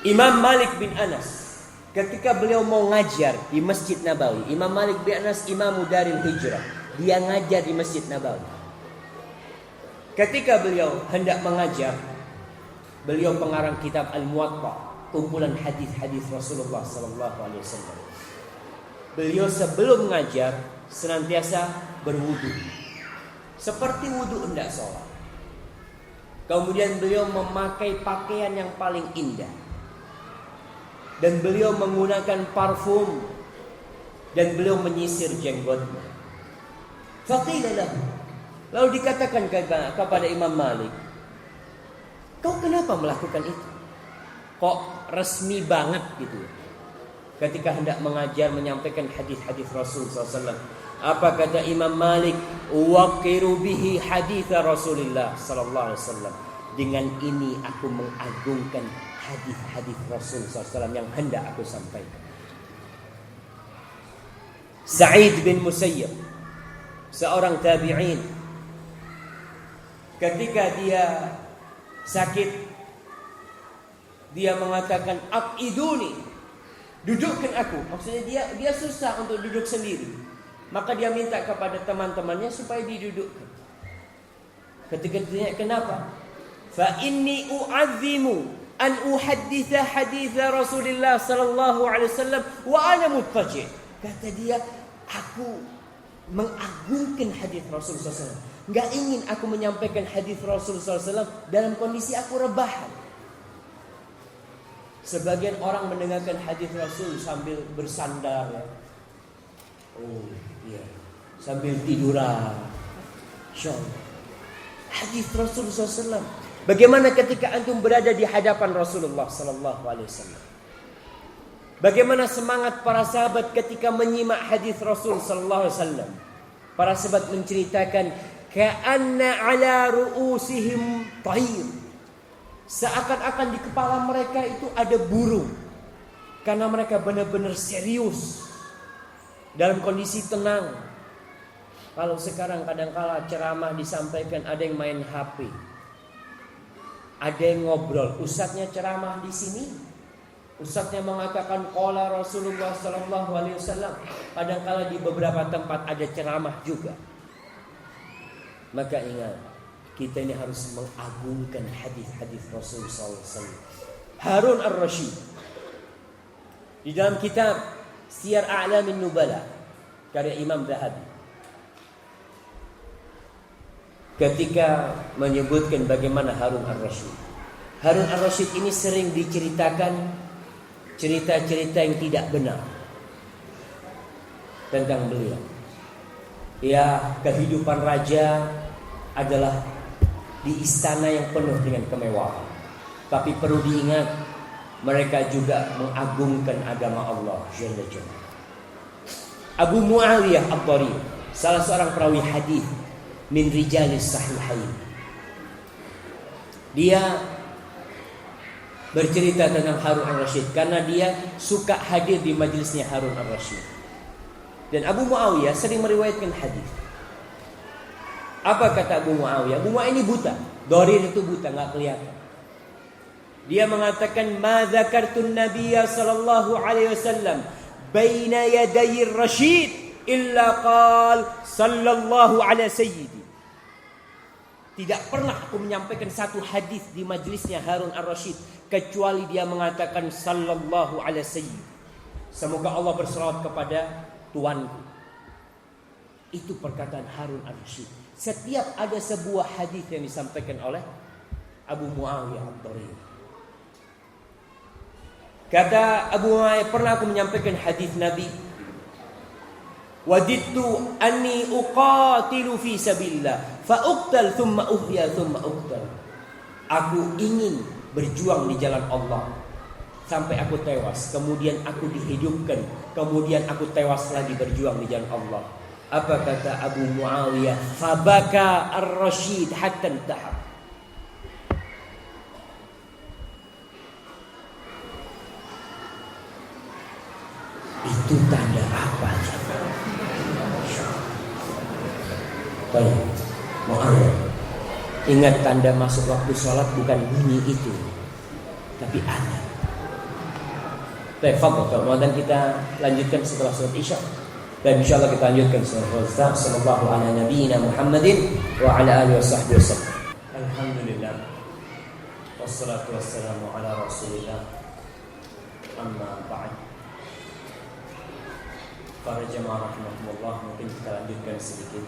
Imam Malik bin Anas ketika beliau mau ngajar di Masjid Nabawi, Imam Malik bin Anas Imamu Daril Hijrah, dia ngajar di Masjid Nabawi. Ketika beliau hendak mengajar, beliau pengarang kitab Al-Muwatta, kumpulan hadis-hadis Rasulullah SAW. Beliau sebelum mengajar senantiasa berwudu, seperti wudu hendak sholat. Kemudian beliau memakai pakaian yang paling indah. Dan beliau menggunakan parfum. Dan beliau menyisir jenggotnya. Faqilalah, lalu dikatakan kepada Imam Malik, kau kenapa melakukan itu? Kok resmi banget gitu ketika hendak mengajar menyampaikan hadis-hadis Rasul SAW. Apa kata Imam Malik? Waqiru bihi hadits Rasulullah SAW. Dengan ini aku mengagungkan hadis-hadis Rasul SAW yang hendak aku sampaikan. Sa'id bin Musayyib, seorang tabi'in, ketika dia sakit, dia mengatakan aqiduni, dudukkan aku. Maksudnya dia susah untuk duduk sendiri, maka dia minta kepada teman-temannya supaya didudukkan. Ketika ditanya kenapa, fa inni u'azzimu an uhadditha hadits Rasulullah sallallahu alaihi wasallam wa ana muttaji'. Kata dia, aku mengagungkan hadis Rasulullah SAW. Enggak ingin aku menyampaikan hadis Rasulullah SAW dalam kondisi aku rebahan. Sebagian orang mendengarkan hadis Rasul sambil bersandar, ya. Oh, iya. Sambil tiduran. Insyaallah. Hadis Rasulullah SAW. Bagaimana ketika antum berada di hadapan Rasulullah sallallahu alaihi wasallam? Bagaimana semangat para sahabat ketika menyimak hadis Rasul sallallahu alaihi wasallam? Para sahabat menceritakan ka'anna ala ru'usihim tayr. Seakan-akan di kepala mereka itu ada burung. Karena mereka benar-benar serius dalam kondisi tenang. Kalau sekarang kadang-kala ceramah disampaikan ada yang main HP. Ada yang ngobrol, ustadznya ceramah di sini, Ustaznya mengatakan qala Rasulullah sallallahu alaihi wasallam. Kadang-kala di beberapa tempat ada ceramah juga. Maka ingat, kita ini harus mengagungkan hadis-hadis Rasul sallallahu alaihi wasallam. Harun ar-Rasyid di dalam kitab Siyar A'lamin Nubala karya Imam Zahabi, ketika menyebutkan bagaimana Harun ar-Rasyid. Harun ar-Rasyid ini sering diceritakan cerita-cerita yang tidak benar tentang beliau. Ya, kehidupan raja adalah di istana yang penuh dengan kemewahan. Tapi perlu diingat, mereka juga mengagungkan agama Allah Jalla Jalla. Abu Muawiyah Ad-Dari, salah seorang perawi hadis min rijalis sahihain, dia bercerita tentang Harun ar-Rasyid karena dia suka hadir di majelisnya Harun ar-Rasyid. Dan Abu Muawiyah sering meriwayatkan hadis. Apa kata Abu Muawiyah? Abu Muawiyah ini buta. Dharir itu buta, enggak kelihatan. Dia mengatakan, "Ma dzakartun nabiyya sallallahu alaihi wasallam baina yaday ar-rasyid illa qal sallallahu ala sayyidi." Tidak pernah aku menyampaikan satu hadis di majelisnya Harun ar-Rasyid kecuali dia mengatakan sallallahu ala sayyid. Semoga Allah berselawat kepada tuanku. Itu perkataan Harun ar-Rasyid. Setiap ada sebuah hadis yang disampaikan oleh Abu Muawiyah Ad-Dari. Kata Abu Muawiyah, pernah aku menyampaikan hadis Nabi, wadidtu anni uqatilu fi sabilillah fa uqtal thumma uhya thumma uqtal. Aku ingin berjuang di jalan Allah sampai aku tewas, kemudian aku dihidupkan, kemudian aku tewas lagi berjuang di jalan Allah. Apa kata Abu Muawiyah? Fabaka ar-Rasyid hatta intahar. Itu tanda apa? Baik, Muawiyah, ingat tanda masuk waktu sholat bukan bunyi itu, tapi ada. Baik, kalau kita lanjutkan setelah sholat Isya. Dan insyaallah kita lanjutkan setelah sallallahu ala nabiyyina Muhammadin wa ala alihi washabbihi wasallam. Alhamdulillah. Wassalatu wassalamu ala Rasulillah. Amma ba'd. Para jemaah rahimakumullah, mungkin kita lanjutkan sedikit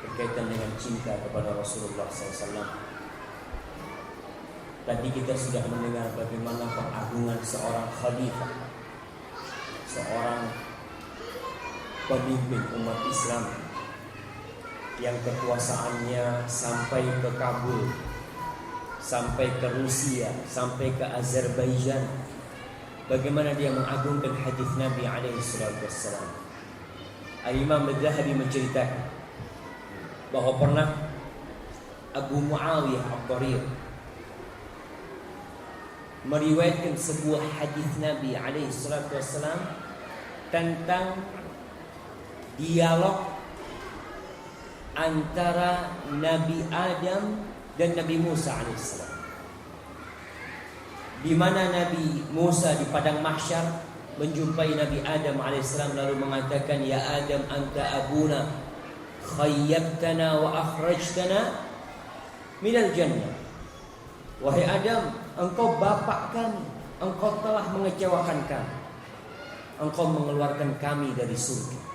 berkaitan dengan cinta kepada Rasulullah SAW. Tadi kita sudah mendengar bagaimana pengagungan seorang khalifah, seorang pemimpin umat Islam yang kekuasaannya sampai ke Kabul, sampai ke Rusia, sampai ke Azerbaijan. Bagaimana dia mengagungkan hadis Nabi alaihi salatu wassalam. Al-Imam Al-Zahabi menceritakan bahwa pernah Abu Muawiyah Ad-Dari meriwayatkan sebuah hadis Nabi alaihi salatu wassalam tentang dialog antara Nabi Adam dan Nabi Musa alaihissalam, di mana Nabi Musa di padang mahsyar menjumpai Nabi Adam alaihissalam lalu mengatakan, "Ya Adam, anta abuna, khayyabtana wa akhrajtana minal jannah." Wahai Adam, engkau bapak kami, engkau telah mengecewakan kami, engkau mengeluarkan kami dari surga.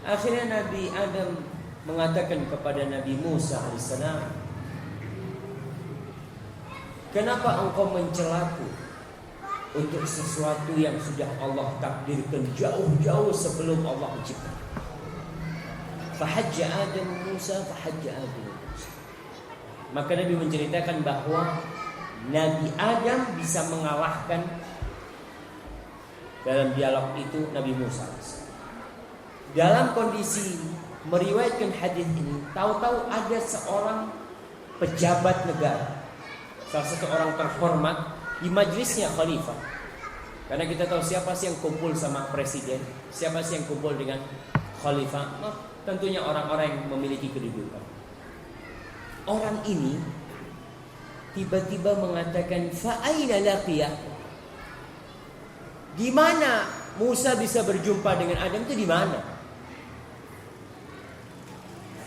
Akhirnya Nabi Adam mengatakan kepada Nabi Musa alaihissalam, "Kenapa engkau mencelaku untuk sesuatu yang sudah Allah takdirkan jauh-jauh sebelum Allah menciptakan?" Fahajja Adam Musa, fahajja Adam Musa. Maka Nabi menceritakan bahwa Nabi Adam bisa mengalahkan dalam dialog itu Nabi Musa. Dalam kondisi meriwayatkan hadis ini, tahu-tahu ada seorang pejabat negara, salah satu orang terhormat di majelisnya khalifah. Karena kita tahu siapa sih yang kumpul sama presiden, siapa sih yang kumpul dengan khalifah, tentunya orang-orang yang memiliki kedudukan. Orang ini tiba-tiba mengatakan, fa aina laqiyah? Di mana Musa bisa berjumpa dengan Adam itu di mana?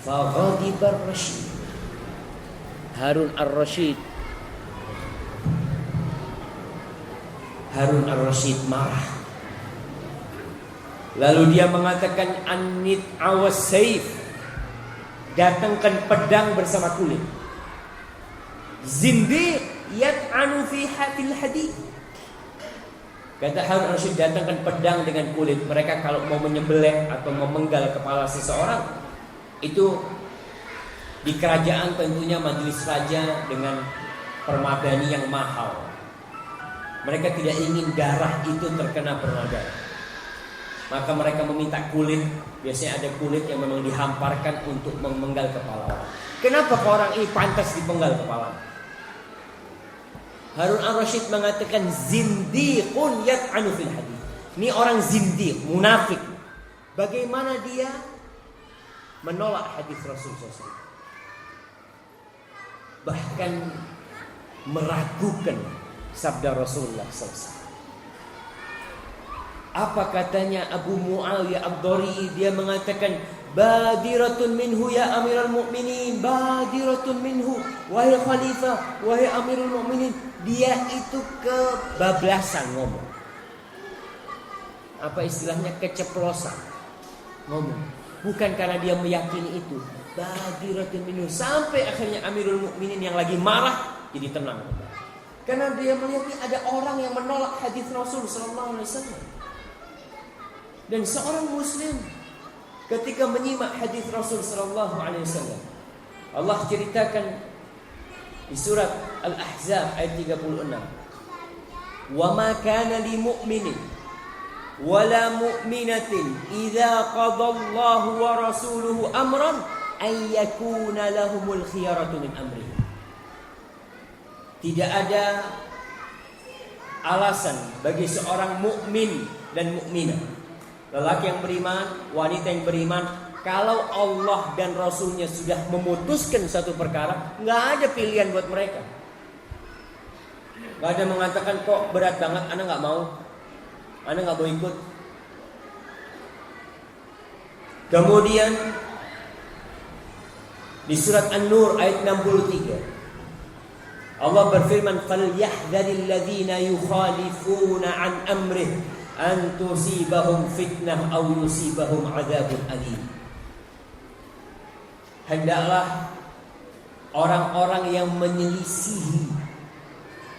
Fa ghadiba ar-Rasyid. Harun ar-Rasyid marah. Lalu dia mengatakan, anit awas saif, datangkan pedang bersama kulit. Zindiq yat'anu fi hatil hadid. Kata Harun ar-Rasyid, datangkan pedang dengan kulit. Mereka kalau mau menyembelih atau memenggal kepala seseorang, itu di kerajaan tentunya majelis raja dengan permadani yang mahal. Mereka tidak ingin darah itu terkena permada. Maka mereka meminta kulit. Biasanya ada kulit yang memang dihamparkan untuk memenggal kepala orang. Kenapa orang ini pantas dipenggal kepala? Harun ar-Rasyid mengatakan, zindiqun yat'anu fil hadith. Ini orang zindiq, munafik. Bagaimana dia menolak hadis Rasulullah SAW? Bahkan meragukan sabda Rasulullah SAW. Apa katanya Abu Muawiyah ad-Dari? Dia mengatakan, badiratun minhu ya Amirul Mukminin, badiratun minhu wahai khalifah, wahai Amirul Mukminin. Dia itu kebablasan ngomong. Apa istilahnya, keceplosan ngomong. Bukan karena dia meyakini itu. Badiratun minhu, sampai akhirnya Amirul Mukminin yang lagi marah jadi tenang. Karena dia melihat ada orang yang menolak hadis Rasul sallallahu alaihi wasallam. Dan seorang muslim ketika menyimak hadis Rasul sallallahu alaihi wasallam, Allah ceritakan di surat Al-Ahzab ayat 36. Wa ma kana li mu'minin wala mu'minatin idza qadallahu wa rasuluhu amran ay yakuna lahumul khiyaratu min amrihim. Tidak ada alasan bagi seorang mukmin dan mukminah, lelaki yang beriman, wanita yang beriman, kalau Allah dan Rasulnya sudah memutuskan satu perkara, nggak ada pilihan buat mereka. Nggak ada mengatakan, kok berat banget, ana nggak mau, ana nggak mau ikut. Kemudian di surat An-Nur ayat 63, Allah berfirman, falyahdharil ladzina yukhalifuna an amrih an tusibahum fitnah aw yusibahum adzabun alim. Hendaklah orang-orang yang menyelisihi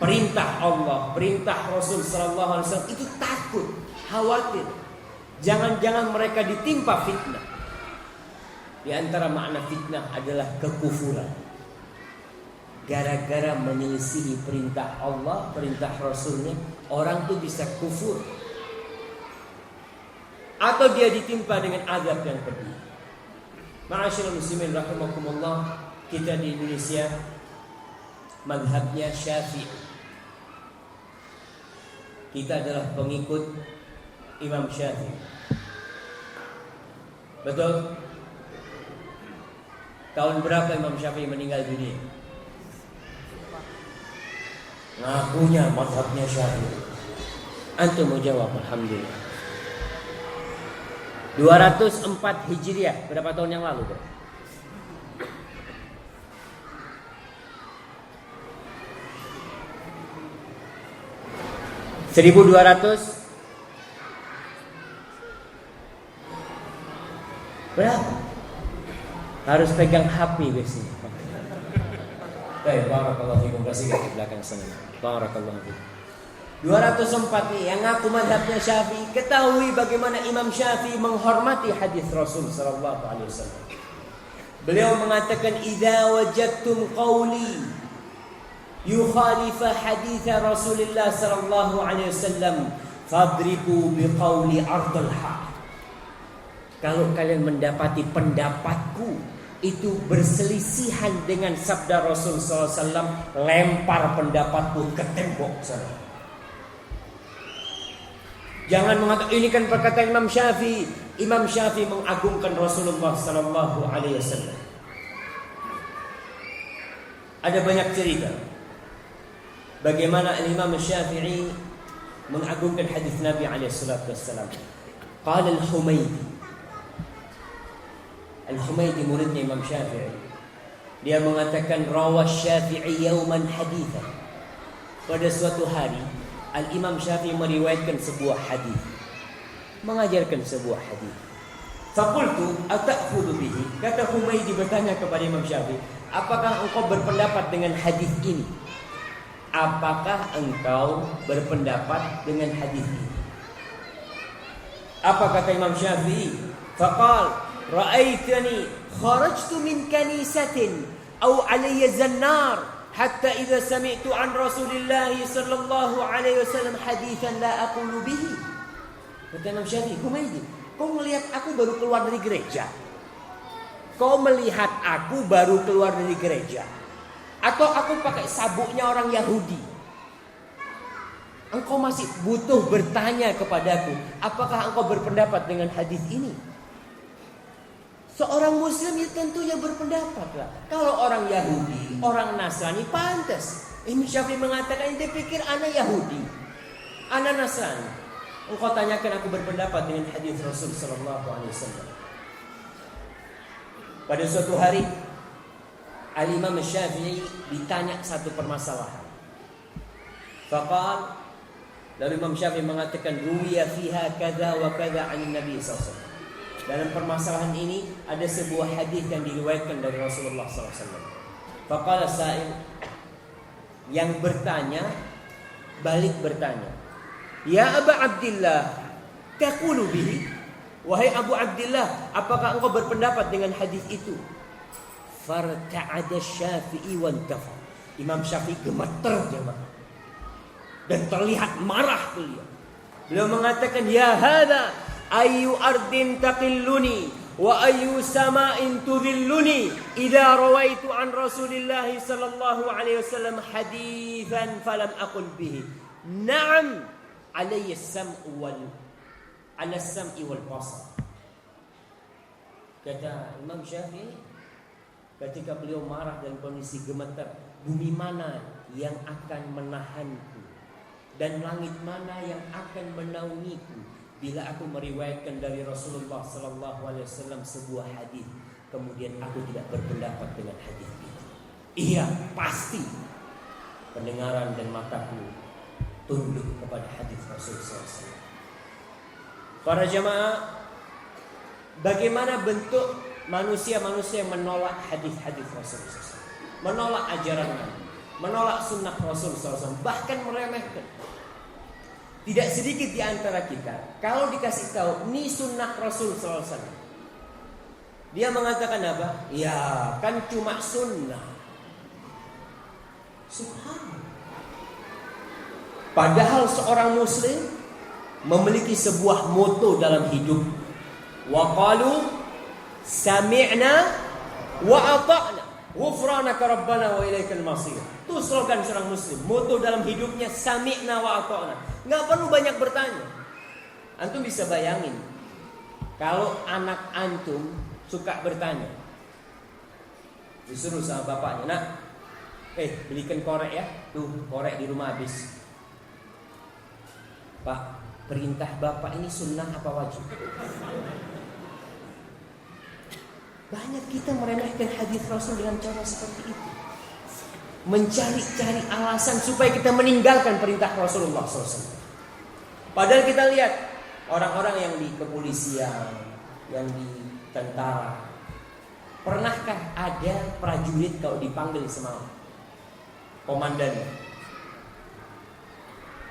perintah Allah, perintah Rasul sallallahu alaihi wasallam itu takut, khawatir. Jangan-jangan mereka ditimpa fitnah. Di antara makna fitnah adalah kekufuran. Gara-gara menyelisihi perintah Allah, perintah Rasulnya, orang itu bisa kufur. Atau dia ditimpa dengan azab yang pedih. Ma'asyiral muslimin rahimakumullah, kita di Indonesia mazhabnya Syafi'i. Kita adalah pengikut Imam Syafi'i. Betul? Tahun berapa Imam Syafi'i meninggal dunia? Ngakunya mazhabnya Syafi'i. Antum mau jawab? Alhamdulillah. 204 Hijriah, berapa tahun yang lalu, Bro? Berapa? Harus pegang HP biasanya. Baik, barakallahu fikum, kasih ke belakang sana. Barakallahu fikum. 204 nih yang ngaku mazhabnya Syafi'i. Ketahui bagaimana Imam Syafi'i menghormati hadis Rasul sallallahu alaihi wasallam. Beliau mengatakan, idza wajadtum qawli yukhalifa hadits Rasulullah sallallahu alaihi wasallam fadribu biqawli ardul haq. Kalau kalian mendapati pendapatku itu berselisihan dengan sabda Rasul sallallahu alaihi wasallam, lempar pendapatku ke tembok sana. Jangan mengatakan ini kan perkataan Imam Syafi'i. Imam Syafi'i mengagungkan Rasulullah sallallahu alaihi wasallam. Ada banyak cerita. bagaimana Imam Syafi'i mengagungkan hadis Nabi alaihi salatu wassalam. Qala Al-Humaydi muridnya Imam Syafi'i, dia mengatakan rawa Syafi'i yauman hadithan. Pada suatu hari Al-Imam Syafi'i meriwayatkan sebuah hadis, mengajarkan sebuah hadis. Faqultu ata'khudhu bihi. Kata Humaydi bertanya kepada Imam Syafi'i, apakah engkau berpendapat dengan hadis ini? Apakah engkau berpendapat dengan hadis ini? Apa kata Imam Syafi'i? Faqal ra'aitani kharajtu min kanisatin aw alayya zannar hatta idza sami'tu an Rasulillah sallallahu alaihi wasallam haditsan la aqulu bihi. Kata Imam Syafi'i, Humaydi, kau melihat aku baru keluar dari gereja? Kau melihat aku baru keluar dari gereja? Atau aku pakai sabuknya orang Yahudi? Engkau masih butuh bertanya kepadaku, apakah engkau berpendapat dengan hadis ini? Seorang Muslim ya tentunya berpendapat lah. Kalau orang Yahudi, orang Nasrani pantas. Imam Syafi'i mengatakan, ente pikir anak Yahudi, anak Nasrani? Engkau tanyakan aku berpendapat dengan hadis Rasul sallallahu alaihi wasallam. Pada suatu hari Al-Imam Syafi'i ditanya satu permasalahan. Faqal, lalu Imam Syafi'i mengatakan ruwiya fiha kadza wa kadza 'an Nabi sallallahu alaihi wasallam. Dalam permasalahan ini ada sebuah hadis yang diriwayatkan dari Rasulullah SAW. Faqala sa'il, yang bertanya balik bertanya, ya Aba Abdillah taqulu bihi, wahai Abu Abdillah, apakah engkau berpendapat dengan hadis itu? Farta'ada Syafi'i wantafa. Imam Syafi'i gemeter jemaah dan terlihat marah beliau. Beliau mengatakan, ya hadza ayu ardin taqilluni wa ayu sama'in tudhilluni idza rawaitu an Rasulillah sallallahu alaihi wasallam haditsan falam aqul bihi. Na'am alayya as-sam'u wal basar. Kata Imam Syafi'i ketika beliau marah dan kondisi gemetar, bumi mana yang akan menahanku dan langit mana yang akan menaungiku bila aku meriwayatkan dari Rasulullah sallallahu alaihi wasallam sebuah hadis, kemudian aku tidak berpendapat dengan hadis itu. Iya, pasti pendengaran dan mataku tunduk kepada hadis Rasul sallallahu alaihi wasallam. Para jamaah, bagaimana bentuk manusia-manusia yang menolak hadis-hadis Rasul sallallahu alaihi wasallam, menolak ajaran Nabi, menolak sunnah Rasul sallallahu alaihi wasallam, bahkan meremehkan. Tidak sedikit di antara kita, kalau dikasih tahu ini sunnah Rasul SAW, dia mengatakan apa? Ya kan cuma sunnah. Subhanallah. Padahal seorang Muslim memiliki sebuah moto dalam hidup. Wa qalu sami'na wa ata'na ghufranaka rabbana wa ilaikal masir. Itu slogan seorang Muslim. Moto dalam hidupnya sami'na wa ata'na. Nggak perlu banyak bertanya. Antum bisa bayangin kalau anak antum suka bertanya, disuruh sama bapaknya, nak, belikan korek ya, tuh korek di rumah habis. Pak, perintah bapak ini sunnah apa wajib? Banyak kita meremehkan hadis Rasul dengan cara seperti itu, mencari-cari alasan supaya kita meninggalkan perintah Rasulullah SAW. Padahal kita lihat orang-orang yang di kepolisian, yang di tentara, pernahkah ada prajurit kalau dipanggil sama komandannya,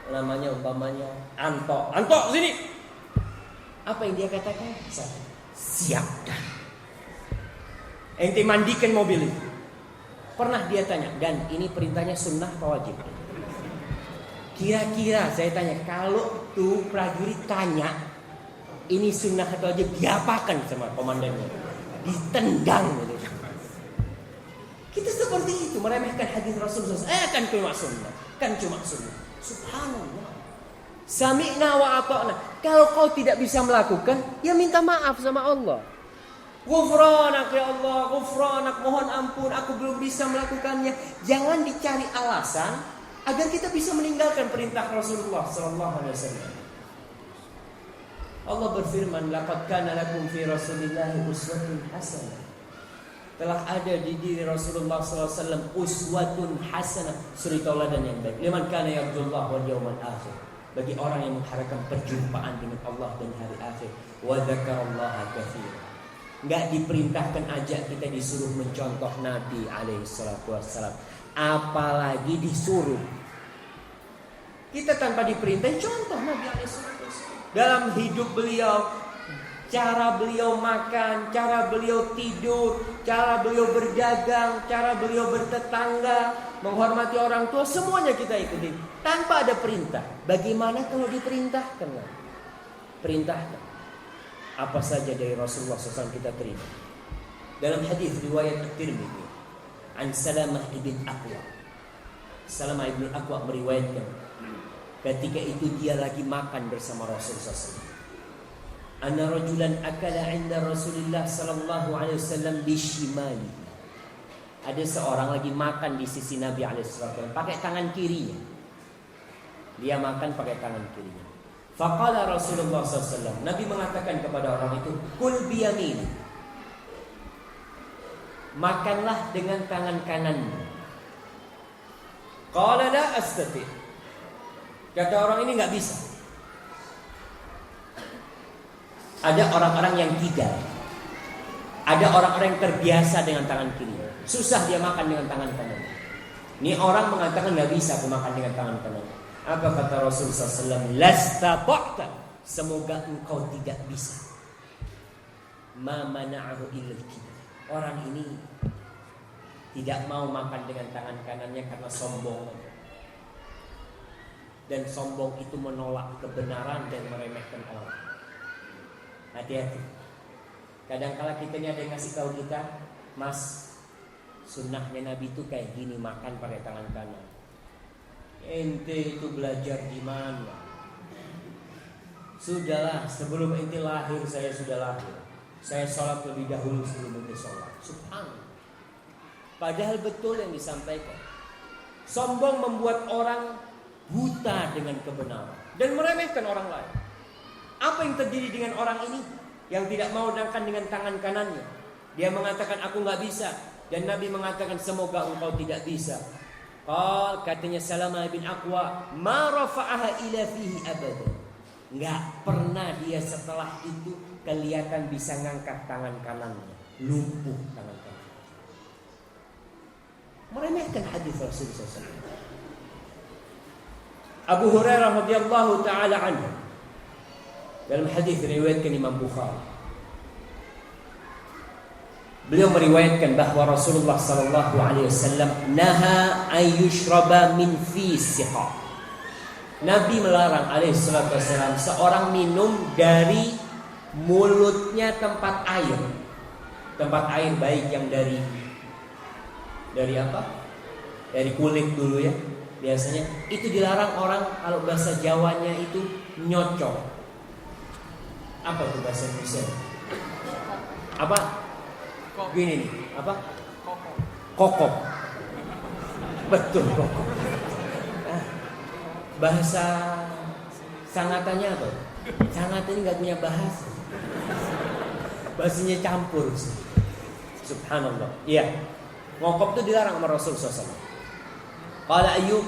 namanya umpamanya Anto sini, apa yang dia katakan? Siap dan ente mandikan mobil itu. Pernah dia tanya, dan ini perintahnya sunnah apa wajib? Kira-kira saya tanya, kalau tuh prajurit tanya ini sunnah atau wajib, diapakan sama komandannya? Ditendang gitu. Kita seperti itu, meremehkan hadis Rasulullah. Kan cuma sunnah, kan cuma sunnah. Subhanallah. Sami'na wa ata'na. Kalau kau tidak bisa melakukan, ya minta maaf sama Allah. Ghufranak ya Allah, ghufranak, mohon ampun, aku belum bisa melakukannya. Jangan dicari alasan agar kita bisa meninggalkan perintah Rasulullah sallallahu alaihi wasallam. Allah berfirman, "Laqad kana lakum fi Rasulillahi uswatun hasanah." Telah ada di diri Rasulullah sallallahu alaihi wasallam uswatun hasanah, suri tauladan yang baik. Liman kana yarjullah wal yawmal akhir. Bagi orang yang mengharapkan perjumpaan dengan Allah dan hari akhir. Wa dzakarallaha katsiran. Enggak diperintahkan aja kita disuruh mencontoh Nabi alaihi salatu wassalam, apalagi disuruh. Kita tanpa diperintah contoh Nabi alaihi salatu wassalam. Dalam hidup beliau, cara beliau makan, cara beliau tidur, cara beliau berdagang, cara beliau bertetangga, menghormati orang tua, semuanya kita ikuti tanpa ada perintah. Bagaimana kalau diperintahkan? Perintahkan. Apa saja dari Rasulullah SAW kita terima. Dalam hadis riwayat At-Tirmidzi, an Salamah ibn Aqwa. Salamah ibn Aqwa meriwayatkan, ketika itu dia lagi makan bersama Rasulullah SAW. Anna rajulan akala 'inda Rasulillah sallallahu alaihi wasallam bishimali. Ada seorang lagi makan di sisi Nabi alaihi wasallam pakai tangan kirinya. Dia makan pakai tangan kirinya. Faqala Rasulullah SAW, Nabi mengatakan kepada orang itu, "Kul biyamin." Makanlah dengan tangan kananmu. Qala la astati'. Kata orang ini nggak bisa. Ada orang-orang yang tidak. Ada orang-orang yang terbiasa dengan tangan kiri. Susah dia makan dengan tangan kanan. Ini orang mengatakan nggak bisa aku makan dengan tangan kanan. Apa kata Rasulullah SAW? Lasta ba'ta. Semoga engkau tidak bisa. Ma mana'ahu illal kibr. Orang ini tidak mau makan dengan tangan kanannya karena sombong. Dan sombong itu menolak kebenaran dan meremehkan orang. Hati-hati. Kadang-kala kita ini ada yang ngasih tahu kita, "Mas, sunnahnya Nabi itu kayak gini, makan pakai tangan kanan." Ente itu belajar di mana? Sudahlah, sebelum ente lahir saya sudah lahir. Saya sholat lebih dahulu sebelum ente sholat. Subhanallah. Padahal betul yang disampaikan. Sombong membuat orang buta dengan kebenaran dan meremehkan orang lain. Apa yang terjadi dengan orang ini yang tidak mau makan dengan tangan kanannya? Dia mengatakan aku nggak bisa, dan Nabi mengatakan semoga engkau tidak bisa. Katanya Salamah bin Aqwa, ma rafa'aha ila fihi abadan. Nggak pernah dia setelah itu kelihatan bisa ngangkat tangan kanannya, lumpuh tangan kanan. Meremehkan hadis Rasulullah SAW. Abu Hurairah radhiyallahu taala anhu dalam hadis riwayatkan Imam Bukhari, beliau meriwayatkan bahwa Rasulullah sallallahu alaihi wasallam naha ayyushraba min fi siqa. Nabi melarang alaihi salatu wasallam seorang minum dari mulutnya tempat air. Tempat air baik yang dari apa? Dari kulit dulu ya. Biasanya itu dilarang orang, kalau bahasa Jawanya itu nyocok. Apa itu bahasa Indonesia? Apa? Gini nih, apa? Kokok. Betul, kokok. Bahasa sangatannya apa? Sangat ini nggak punya bahasa. Bahasanya campur. Subhanallah. Iya. Ngokok itu dilarang sama Rasulullah SAW. Qala Ayyub,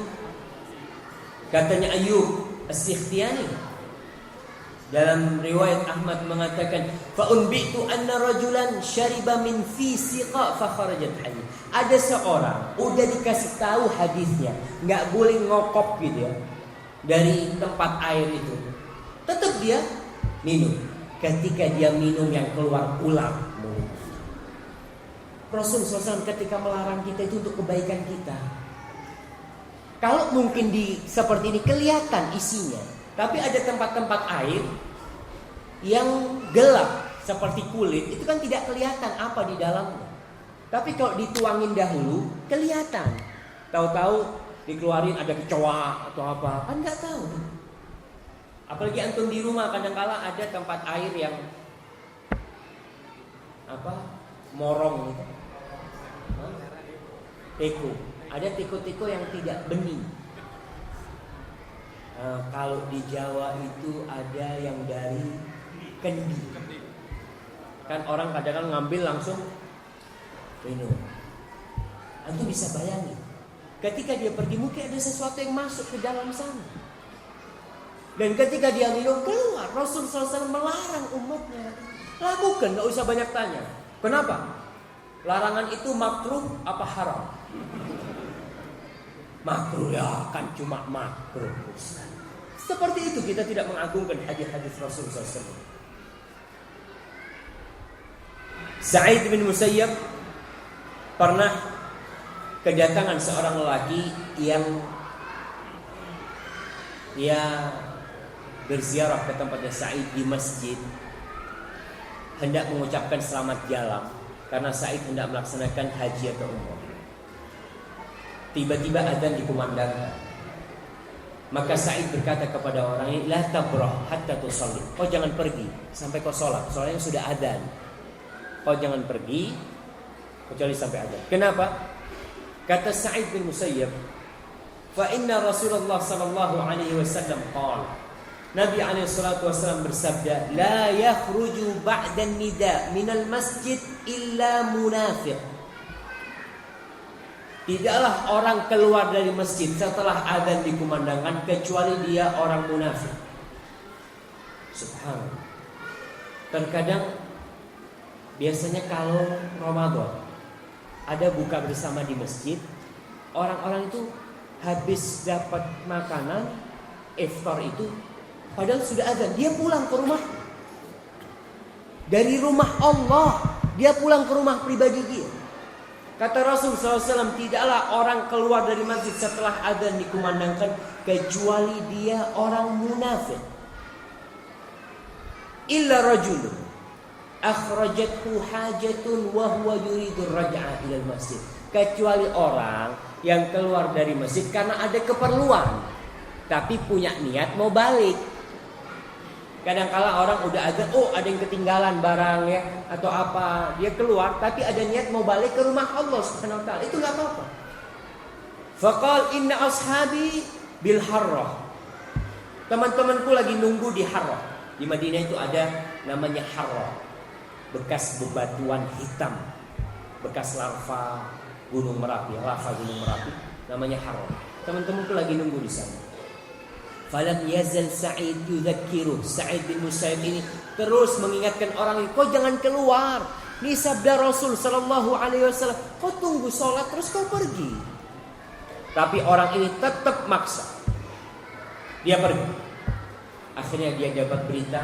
katanya Ayyub As-Sikhtiyani dalam riwayat Ahmad mengatakan, fa unbitu anna rajulan syariba min fi siqa fa kharajat hayy. Ada seorang udah dikasih tahu hadisnya, enggak boleh ngokop gitu ya dari tempat air itu. Tetap dia minum. Ketika dia minum yang keluar ulang mulut. Rasulullah SAW ketika melarang kita itu untuk kebaikan kita. Kalau mungkin seperti ini kelihatan isinya, tapi ada tempat-tempat air yang gelap seperti kulit, itu kan tidak kelihatan apa di dalamnya. Tapi kalau dituangin dahulu kelihatan. Tahu-tahu dikeluarin ada kecoa atau apa, kan nggak tahu. Apalagi antum di rumah kadang-kala ada tempat air yang apa? Morong gitu. Teko. Ada teko-teko yang tidak bening. Kalau di Jawa itu ada yang dari kendi. Kan orang kadang-kadang ngambil langsung minum. Antum bisa bayangin, ketika dia pergi mungkin ada sesuatu yang masuk ke dalam sana. Dan ketika dia minum keluar, Rasulullah SAW melarang umatnya. Lakukan, gak usah banyak tanya. Kenapa? Larangan itu makruh apa haram? Makruh ya, kan cuma makruh. Seperti itu kita tidak mengagungkan hadis-hadis Rasulullah SAW. Sa'id bin Musayyab pernah kedatangan seorang lelaki yang dia berziarah ke tempatnya Sa'id di masjid, hendak mengucapkan selamat jalan karena Sa'id hendak melaksanakan haji atau umrah. Tiba-tiba adzan dikumandangkan. Maka Sa'id berkata kepada orang ini, la tabrah hatta tusalli. Kau jangan pergi sampai kau sholat. Soalnya sudah adzan. Kau jangan pergi kecuali sampai adzan. Kenapa? Kata Sa'id bin Musayyab, fa inna Rasulullah sallallahu alaihi wasallam qala, Nabi alaihi salatu wasallam bersabda, la yakhruju ba'da nida minal masjid illa munafiq. Tidaklah orang keluar dari masjid setelah adzan dikumandangkan kecuali dia orang munafik. Subhanallah. Terkadang biasanya kalau Ramadan ada buka bersama di masjid, orang-orang itu habis dapat makanan iftar itu, padahal sudah adzan, dia pulang ke rumah. Dari rumah Allah, dia pulang ke rumah pribadi dia. Kata Rasul SAW, tidaklah orang keluar dari masjid setelah adzan dikumandangkan kecuali dia orang munafik. Illa rajulun akhrajathu hajatun wa huwa yuridu raj'a ila masjid. Kecuali orang yang keluar dari masjid karena ada keperluan tapi punya niat mau balik. Kadang-kala orang udah adzan, ada yang ketinggalan barang ya atau apa, dia keluar tapi ada niat mau balik ke rumah Allah Subhanahu wa taala. Itu enggak apa-apa. Faqal inna ashabi bil harrah. Teman-temanku lagi nunggu di Harrah. Di Madinah itu ada namanya Harrah. Bekas bebatuan hitam, bekas lava Gunung Merapi, namanya Harrah. Teman-temanku lagi nunggu di sana. Falam yazal Sa'id yudzakiru. Sa'id bin Musayyab ini terus mengingatkan orang ini, kau jangan keluar. Ini sabda Rasul sallallahu alaihi wasallam. Kau tunggu sholat terus kau pergi. Tapi orang ini tetap maksa. Dia pergi. Akhirnya dia dapat berita,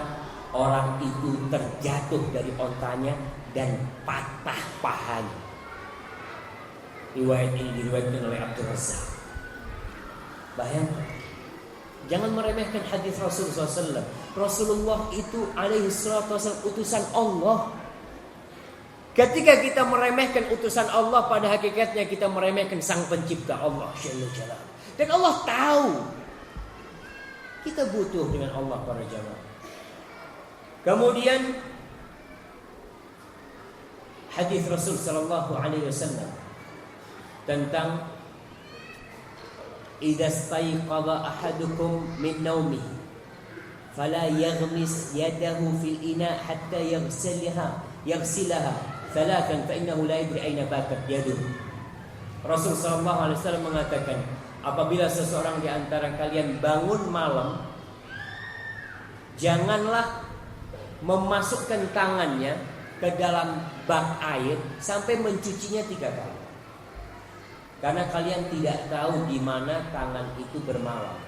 orang itu terjatuh dari ontanya dan patah pahanya. Riwayat ini diriwayatkan oleh Abdul Razzaq. Bayangkan, jangan meremehkan hadis Rasulullah SAW. Rasulullah itu alaihi salatu wasallam utusan Allah. Ketika kita meremehkan utusan Allah, pada hakikatnya kita meremehkan Sang Pencipta Allah Jalla Jalaluhu. Dan Allah tahu kita butuh dengan Allah para jamaah. Kemudian hadis Rasul sallallahu alaihi wasallam tentang idza stayqadha ahadukum min naumihi fala yaghmis yadahu fil ina hatta yaghsilaha thalathan fa innahu la yadri aina bakat yaduhu. Rasul sallallahu alaihi wasallam mengatakan, apabila seseorang di antara kalian bangun malam, janganlah memasukkan tangannya ke dalam bak air sampai mencucinya 3 kali. Karena kalian tidak tahu di mana tangan itu bermalam.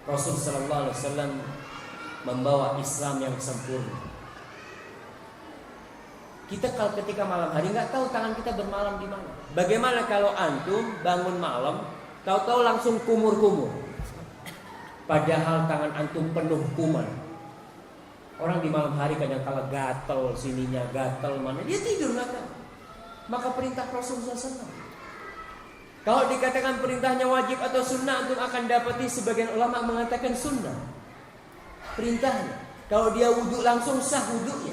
Rasul sallallahu alaihi wasallam membawa Islam yang sempurna. Kita kalau ketika malam hari nggak tahu tangan kita bermalam di mana. Bagaimana kalau antum bangun malam, tahu-tahu langsung kumur-kumur, padahal tangan antum penuh kuman. Orang di malam hari kadang-kala gatel sininya, gatel mana, dia tidur nggak tahu. Maka perintah Rasulullah SAW. Kalau dikatakan perintahnya wajib atau sunnah, antum akan dapati sebagian ulama mengatakan sunnah. Perintahnya, kalau dia wudhu langsung sah wudhunya.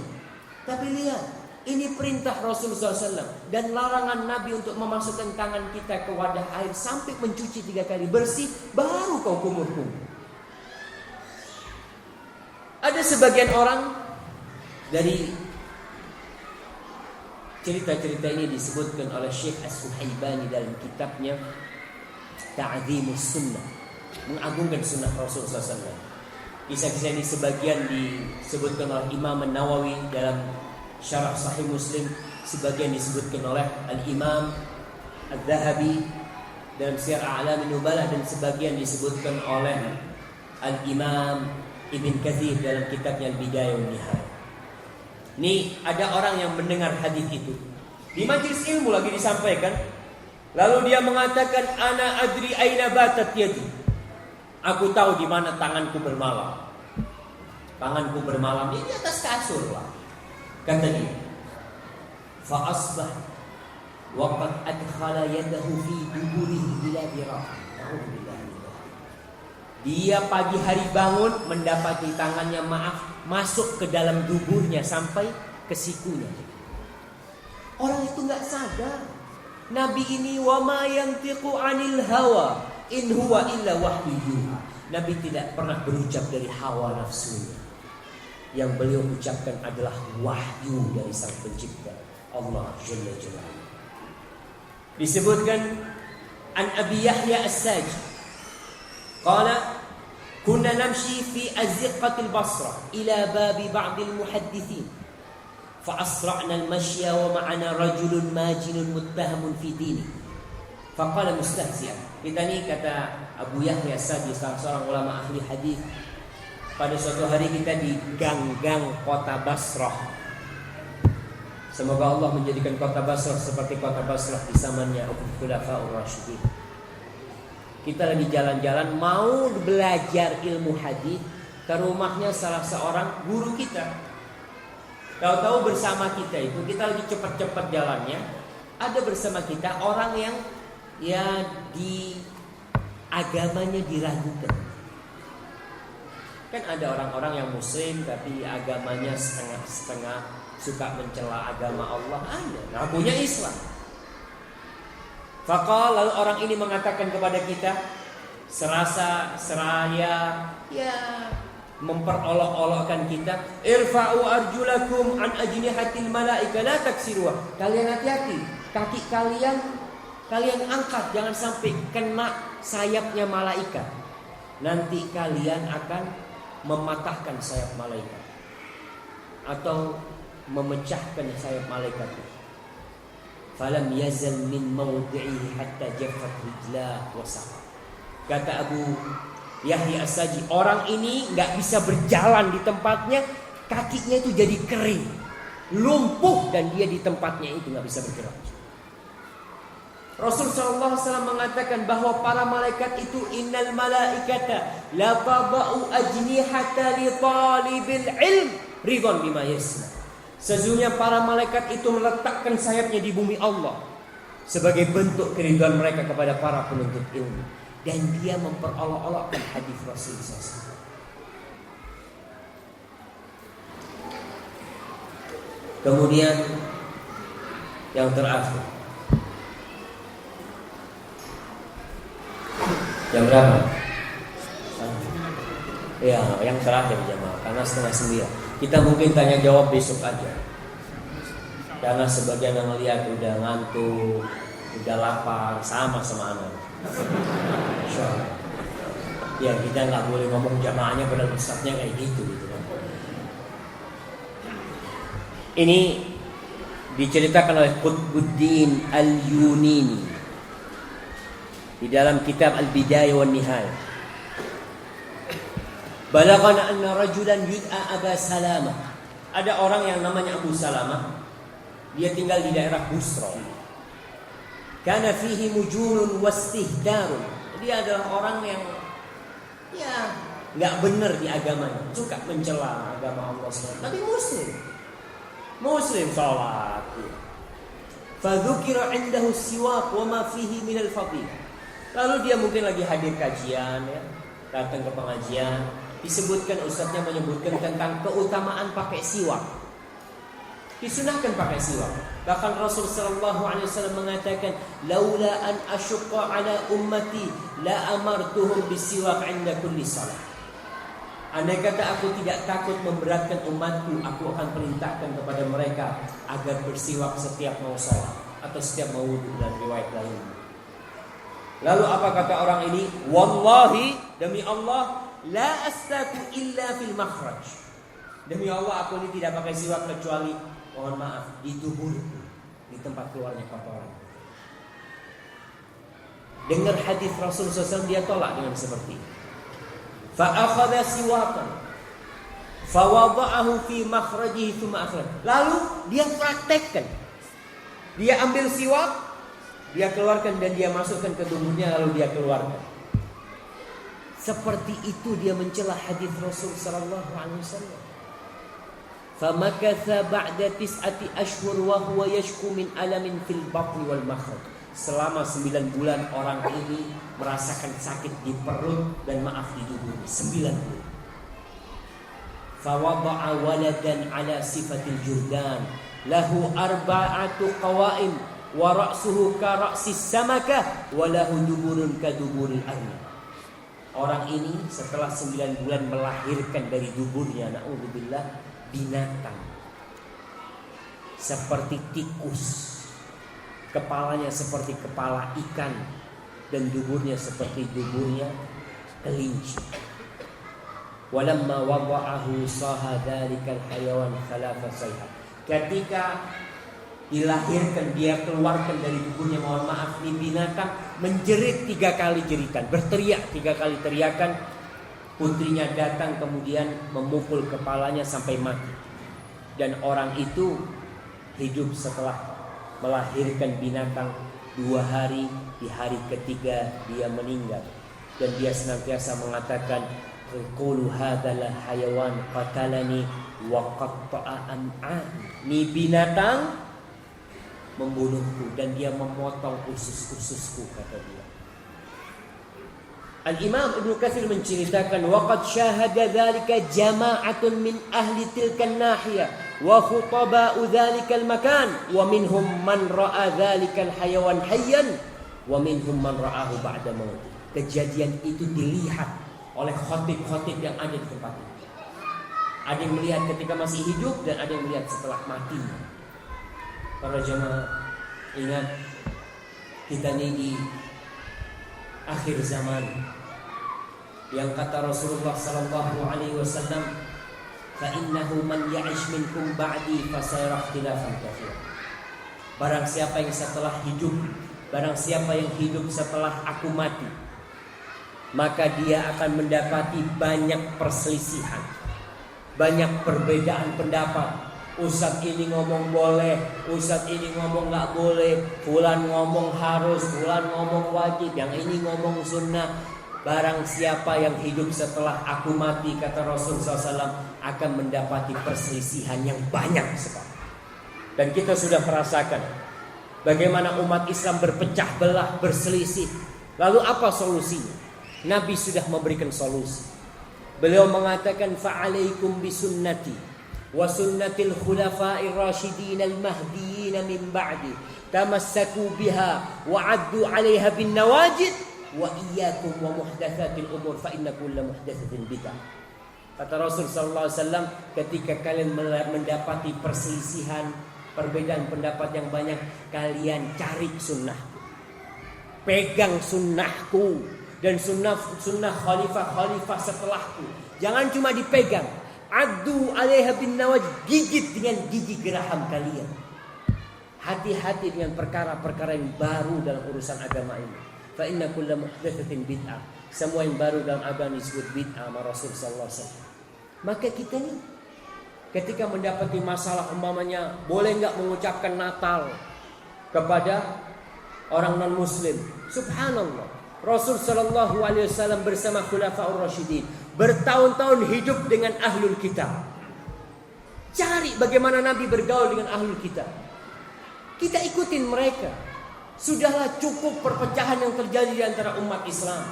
Tapi lihat, Ini perintah Rasulullah SAW dan larangan Nabi untuk memasukkan tangan kita ke wadah air sampai mencuci 3 kali bersih, baru kau kumur-kumur. Ada sebagian orang dari cerita-cerita ini disebutkan oleh Syekh As-Suhaibani dalam kitabnya Ta'zimus Sunnah, mengagungkan sunnah Rasulullah SAW. Kisah-kisah ini sebagian disebutkan oleh Imam An-Nawawi dalam Syarah Sahih Muslim, sebagian disebutkan oleh Al-Imam Al-Zahabi dalam Syiar A'lamin Nubalah, dan sebagian disebutkan oleh Al-Imam Ibn Katsir dalam kitabnya Al-Bidayah wan Nihayah. Ini ada orang yang mendengar hadis itu di majelis ilmu lagi disampaikan, lalu dia mengatakan, ana adri aina batat yadi. Aku tahu di mana tanganku bermalam. Tanganku bermalam di atas kasur lah. Kata dia, fa asbah wa qad adkhala yadahu fi duburihi ila dirah. Dia pagi hari bangun mendapati tangannya masuk ke dalam duburnya sampai ke sikunya. Orang itu enggak sadar. Nabi ini wa ma yantiqu 'anil hawa in huwa illa wahyu. Nabi tidak pernah berucap dari hawa nafsunya. Yang beliau ucapkan adalah wahyu dari Sang Pencipta Allah Jalla Jalaluhu. Disebutkan an Abi Yahya As-Saji qala kunna namshi fi azqatil Basrah ila babi ba'd al-muhaddithin fa asra'na al-mashya wa ma'ana rajulun majinun muttahamun fi dini fa qala mustahzi'an. Kita ni kata Abu Yahya As-Saji, seorang ulama ahli hadis, pada suatu hari kita di gang-gang kota Basrah. Semoga Allah menjadikan kota Basrah seperti kota Basrah di zamannya Khulafaur Rasyidin. Kita lagi jalan-jalan mau belajar ilmu hadis ke rumahnya salah seorang guru kita. Tahu-tahu bersama kita itu, kita lagi cepat-cepat jalannya, ada bersama kita orang yang ya di agamanya diragukan. Kan ada orang-orang yang muslim tapi agamanya setengah-setengah, suka mencela agama Allah. Ada, ngakunya Islam. Faqal, lalu orang ini mengatakan kepada kita, seraya memperolok-olokkan kita, irfa'u arjulakum an ajnihatil malaika la taksiruha. Kalian hati-hati, kaki kalian angkat, jangan sampai kena sayapnya malaikat. Nanti kalian akan mematahkan sayap malaikat atau memecahkan sayap malaikat. Falam yazal min mawdi'ihi hatta jaffat rijlah wa saqa. Kata Abu Yahya As-Saji, orang ini enggak bisa berjalan di tempatnya, kakinya itu jadi kering, lumpuh, dan dia di tempatnya itu enggak bisa bergerak. Rasul SAW mengatakan bahwa para malaikat itu innal malaikata la taba'u ajnihata li talibil ilm ridwan bima yasna. Sesungguhnya para malaikat itu meletakkan sayapnya di bumi Allah sebagai bentuk keridhaan mereka kepada para penuntut ilmu, dan dia memperolok-olokkan hadis Rasul SAW. Kemudian yang terakhir, jam berapa? Ya, yang terakhir jemaah, karena 8:30. Kita mungkin tanya jawab besok aja. Karena sebagian yang lihat udah ngantuk, udah lapar, sama anak. Insyaallah. Ya, kita nggak boleh ngomong jamaahnya padahal ustadznya kayak gitu kan. Ini diceritakan oleh Qutbuddin Al-Yunini di dalam kitab Al-Bidayah wan Nihayah. Balaghana anna rajulan yud'a Aba Salamah. Ada orang yang namanya Abu Salamah. Dia tinggal di daerah Busra. Kana fihi mujunun wastihdarun. Dia adalah orang yang enggak benar di agamanya, suka mencela agama Allah SWT. Tapi Muslim salat. Fa dzukira 'indahu siwak wa ma fihi min al-fadilah. Lalu dia mungkin lagi hadir kajian, ya, datang ke pengajian, disebutkan ustadznya menyebutkan tentang keutamaan pakai siwak. Disunahkan pakai siwak. Bahkan Rasul sallallahu alaihi wasallam mengatakan, "Laula an asyqa ala ummati la amartuhum bisiwak 'inda kulli salat." Andai kata aku tidak takut memberatkan umatku, aku akan perintahkan kepada mereka agar bersiwak setiap mau salat atau setiap mau wudu, dan riwayat lain. Lalu apa kata orang ini? Wallahi, demi Allah, la astaku illa fil makhraj. Demi Allah, aku ini tidak pakai siwak kecuali, mohon maaf, di tubuhku, di tempat keluarnya kotoran. Dengar hadis Rasul SAW, dia tolak dengan seperti ini. Fa'akhadha siwakan fawada'ahu fi makhrajihi thumma akhraj. Lalu dia praktekkan. Dia ambil siwak, dia keluarkan dan dia masukkan ke tubuhnya, lalu dia keluarkan. Seperti itu dia mencela hadis Rasul sallallahu alaihi wasallam. Famakatha ba'da 9 ashhur wa huwa yashku min alamin fil batni wal makhraj. Selama 9 bulan orang ini merasakan sakit di perut dan maaf di tubuhnya. 9 bulan. Fawada'a waladan ala sifatil jurdan lahu arba'atu qawa'im wa ra'suhu ka ra'sis samakah wa lahu duburun ka duburil arnab. Orang ini setelah 9 bulan melahirkan dari duburnya, na'udzubillah, binatang seperti tikus. Kepalanya seperti kepala ikan dan duburnya seperti duburnya kelinci. Walamma wada'ahu saha dzalikal hayawan thalatha sayhat. Ketika dilahirkan, dia keluarkan dari tubuhnya, mohon maaf, ini binatang menjerit 3 kali jeritan, berteriak 3 kali teriakan. Putrinya datang kemudian memukul kepalanya sampai mati. Dan orang itu hidup setelah melahirkan binatang 2 hari. Di hari ketiga dia meninggal. Dan dia senantiasa mengatakan, qulu hadzal hayawan qatalani wa qatta'a am'ani. Ini binatang membunuhku dan dia memotong usus-ususku, kata dia. Al-Imam Ibnu Katsir menceritakan, waqad syahada dzalika jama'atun min ahli tilkan nahiyah wa khutaba'u dzalikal makan wa minhum man ra'a dzalikal hayawan hayyan wa minhum man ra'ahu ba'da maut. Kejadian itu dilihat oleh khatib-khatib yang ada di tempat itu. Ada yang melihat ketika masih hidup dan ada yang melihat setelah mati. Para jemaah, ingat, kita ini di akhir zaman. Yang kata Rasulullah sallallahu alaihi wasallam, fa innahu man ya'ish minkum ba'di fasayara ikhtilafan katsiran. Barang siapa yang setelah hidup, barang siapa yang hidup setelah aku mati, maka dia akan mendapati banyak perselisihan, banyak perbedaan pendapat. Ustadz ini ngomong boleh, ustadz ini ngomong gak boleh, fulan ngomong harus, fulan ngomong wajib, yang ini ngomong sunnah. Barang siapa yang hidup setelah aku mati, kata Rasul SAW, akan mendapati perselisihan yang banyak sekali. Dan kita sudah merasakan bagaimana umat Islam berpecah belah, berselisih. Lalu apa solusinya? Nabi sudah memberikan solusi. Beliau mengatakan, fa'alaikum bisunnati wa sunnatil khulafa'ir rasyidin al-mahdiyyin min ba'di tamassaku biha wa 'addu 'alaiha bin nawajid wa iyyakum wa muhdatsatil umur fa inna kulla muhdatsatin bid'ah. Kata Rasul sallallahu alaihi wasallam, ketika kalian mendapati perselisihan, perbedaan pendapat yang banyak, kalian cari sunnahku, pegang sunnahku dan sunnah khalifah setelahku. Jangan cuma dipegang, addu 'alaiha bin nawajid, gigit dengan gigi geraham kalian. Hati-hati dengan perkara-perkara yang baru dalam urusan agama ini. Fa inna kulla muhdatsatin bid'ah. Semua yang baru dalam agama disebut bid'ah sama Rasul sallallahu alaihi wasallam. Maka kita nih ketika mendapati masalah, umpamanya boleh enggak mengucapkan Natal kepada orang non muslim, subhanallah, Rasul sallallahu alaihi wasallam bersama khulafaur rasyidin bertahun-tahun hidup dengan ahlul kitab. Cari bagaimana Nabi bergaul dengan ahlul kitab, kita ikutin mereka. Sudahlah, cukup perpecahan yang terjadi di antara umat Islam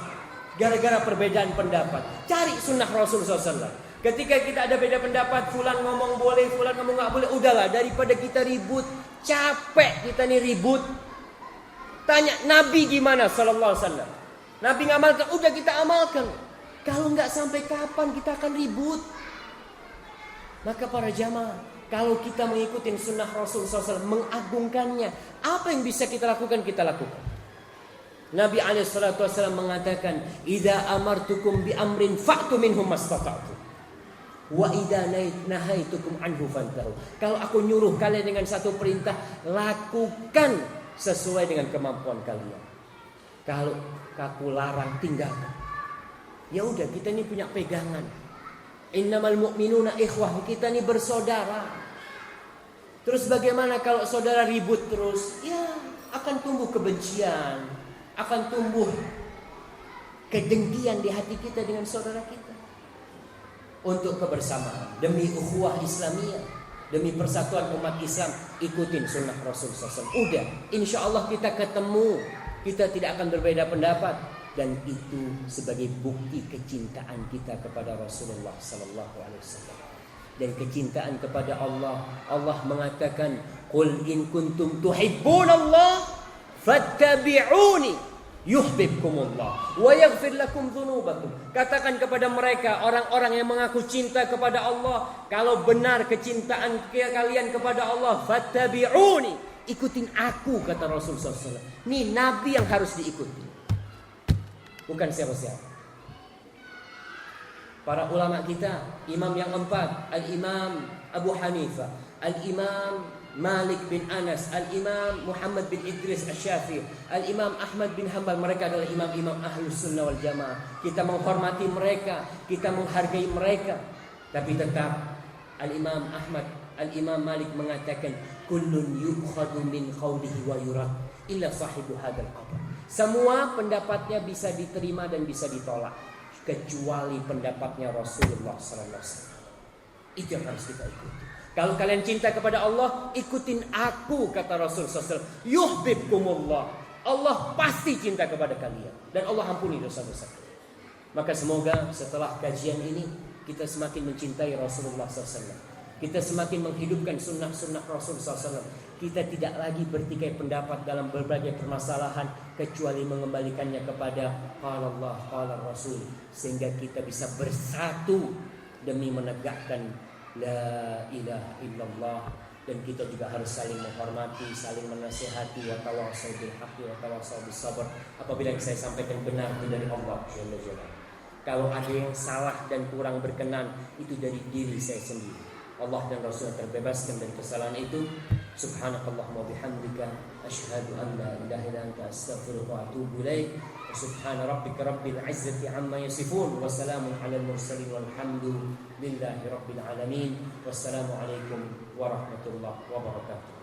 gara-gara perbedaan pendapat. Cari sunnah Rasul SAW. Ketika kita ada beda pendapat, fulan ngomong boleh, fulan ngomong nggak boleh, udahlah daripada kita ribut, capek kita nih ribut. Tanya Nabi gimana sallallahu alaihi wasallam. Nabi ngamalkan, udah kita amalkan. Kalau nggak sampai kapan kita akan ribut? Maka para jamaah, kalau kita mengikuti sunnah Rasul SAW, mengagungkannya, apa yang bisa kita lakukan, kita lakukan. Nabi SAW mengatakan, "Idza amartukum bi amrin fa'tu minhum mastata'tu. Wa idza nahaitukum anhu fantahu." Kalau aku nyuruh kalian dengan satu perintah, lakukan sesuai dengan kemampuan kalian. Kalau aku larang, tinggalkan. Ya udah, kita ini punya pegangan. Innamal mu'minuna ikhwah, kita ini bersaudara. Terus bagaimana kalau saudara ribut terus? Ya, akan tumbuh kebencian, akan tumbuh kedengkian di hati kita dengan saudara kita. Untuk kebersamaan, demi ukhuwah Islamiyah, demi persatuan umat Islam, ikutin sunnah Rasul SAW. Udah, insya Allah kita ketemu, kita tidak akan berbeda pendapat. Dan itu sebagai bukti kecintaan kita kepada Rasulullah sallallahu alaihi wasallam. Dan kecintaan kepada Allah. Allah mengatakan, "Qul in kuntum tuhibbunallah fattabi'uni yuhibbukumullah wa yaghfir lakum dzunubakum." Katakan kepada mereka, orang-orang yang mengaku cinta kepada Allah, kalau benar kecintaan kalian kepada Allah, fattabi'uni, ikutin aku, kata Rasul sallallahu alaihi wasallam. Ini nabi yang harus diikuti, bukan siapa-siapa. Para ulama kita, imam yang empat, Al-Imam Abu Hanifah, Al-Imam Malik bin Anas, Al-Imam Muhammad bin Idris Asy-Syafi'i, Al-Imam Ahmad bin Hanbal, mereka adalah imam-imam Ahlus Sunnah wal Jamaah. Kita menghormati mereka, kita menghargai mereka. Tapi tetap Al-Imam Ahmad, Al-Imam Malik mengatakan, kullun yukhadu min qawlihi wa yurad illa sahibu hadzal qabr. Semua pendapatnya bisa diterima dan bisa ditolak, kecuali pendapatnya Rasulullah sallallahu alaihi wasallam. Itu yang harus kita ikuti. Kalau kalian cinta kepada Allah, ikutin aku, kata Rasul sallallahu alaihi wasallam. Yuhibbukumullah. Allah pasti cinta kepada kalian dan Allah ampuni dosa-dosa kalian. Maka semoga setelah kajian ini kita semakin mencintai Rasulullah sallallahu alaihi wasallam. Kita semakin menghidupkan sunnah-sunnah Rasul SAW. Kita tidak lagi bertikai pendapat dalam berbagai permasalahan, kecuali mengembalikannya kepada qala Allah, qala Rasul, sehingga kita bisa bersatu demi menegakkan la ilaha illallah. Dan kita juga harus saling menghormati, saling menasihati, wa tawassaw bil haqqi wa tawassaw bis sabr. Apabila yang saya sampaikan benar itu dari Allah Jalla Jalla. Kalau ada yang salah dan kurang berkenan, itu dari diri saya sendiri. Allah dan Rasul terbebaskan dari kesalahan itu. Subhanakallahumma bihamdika asyhadu an la ilaha illa anta astaghfiruka wa atubu ilaik. Subhana rabbika rabbil izzati amma yasifun wa salamun alal mursalin walhamdulillahi rabbil alamin. Wassalamu alaikum warahmatullahi wabarakatuh.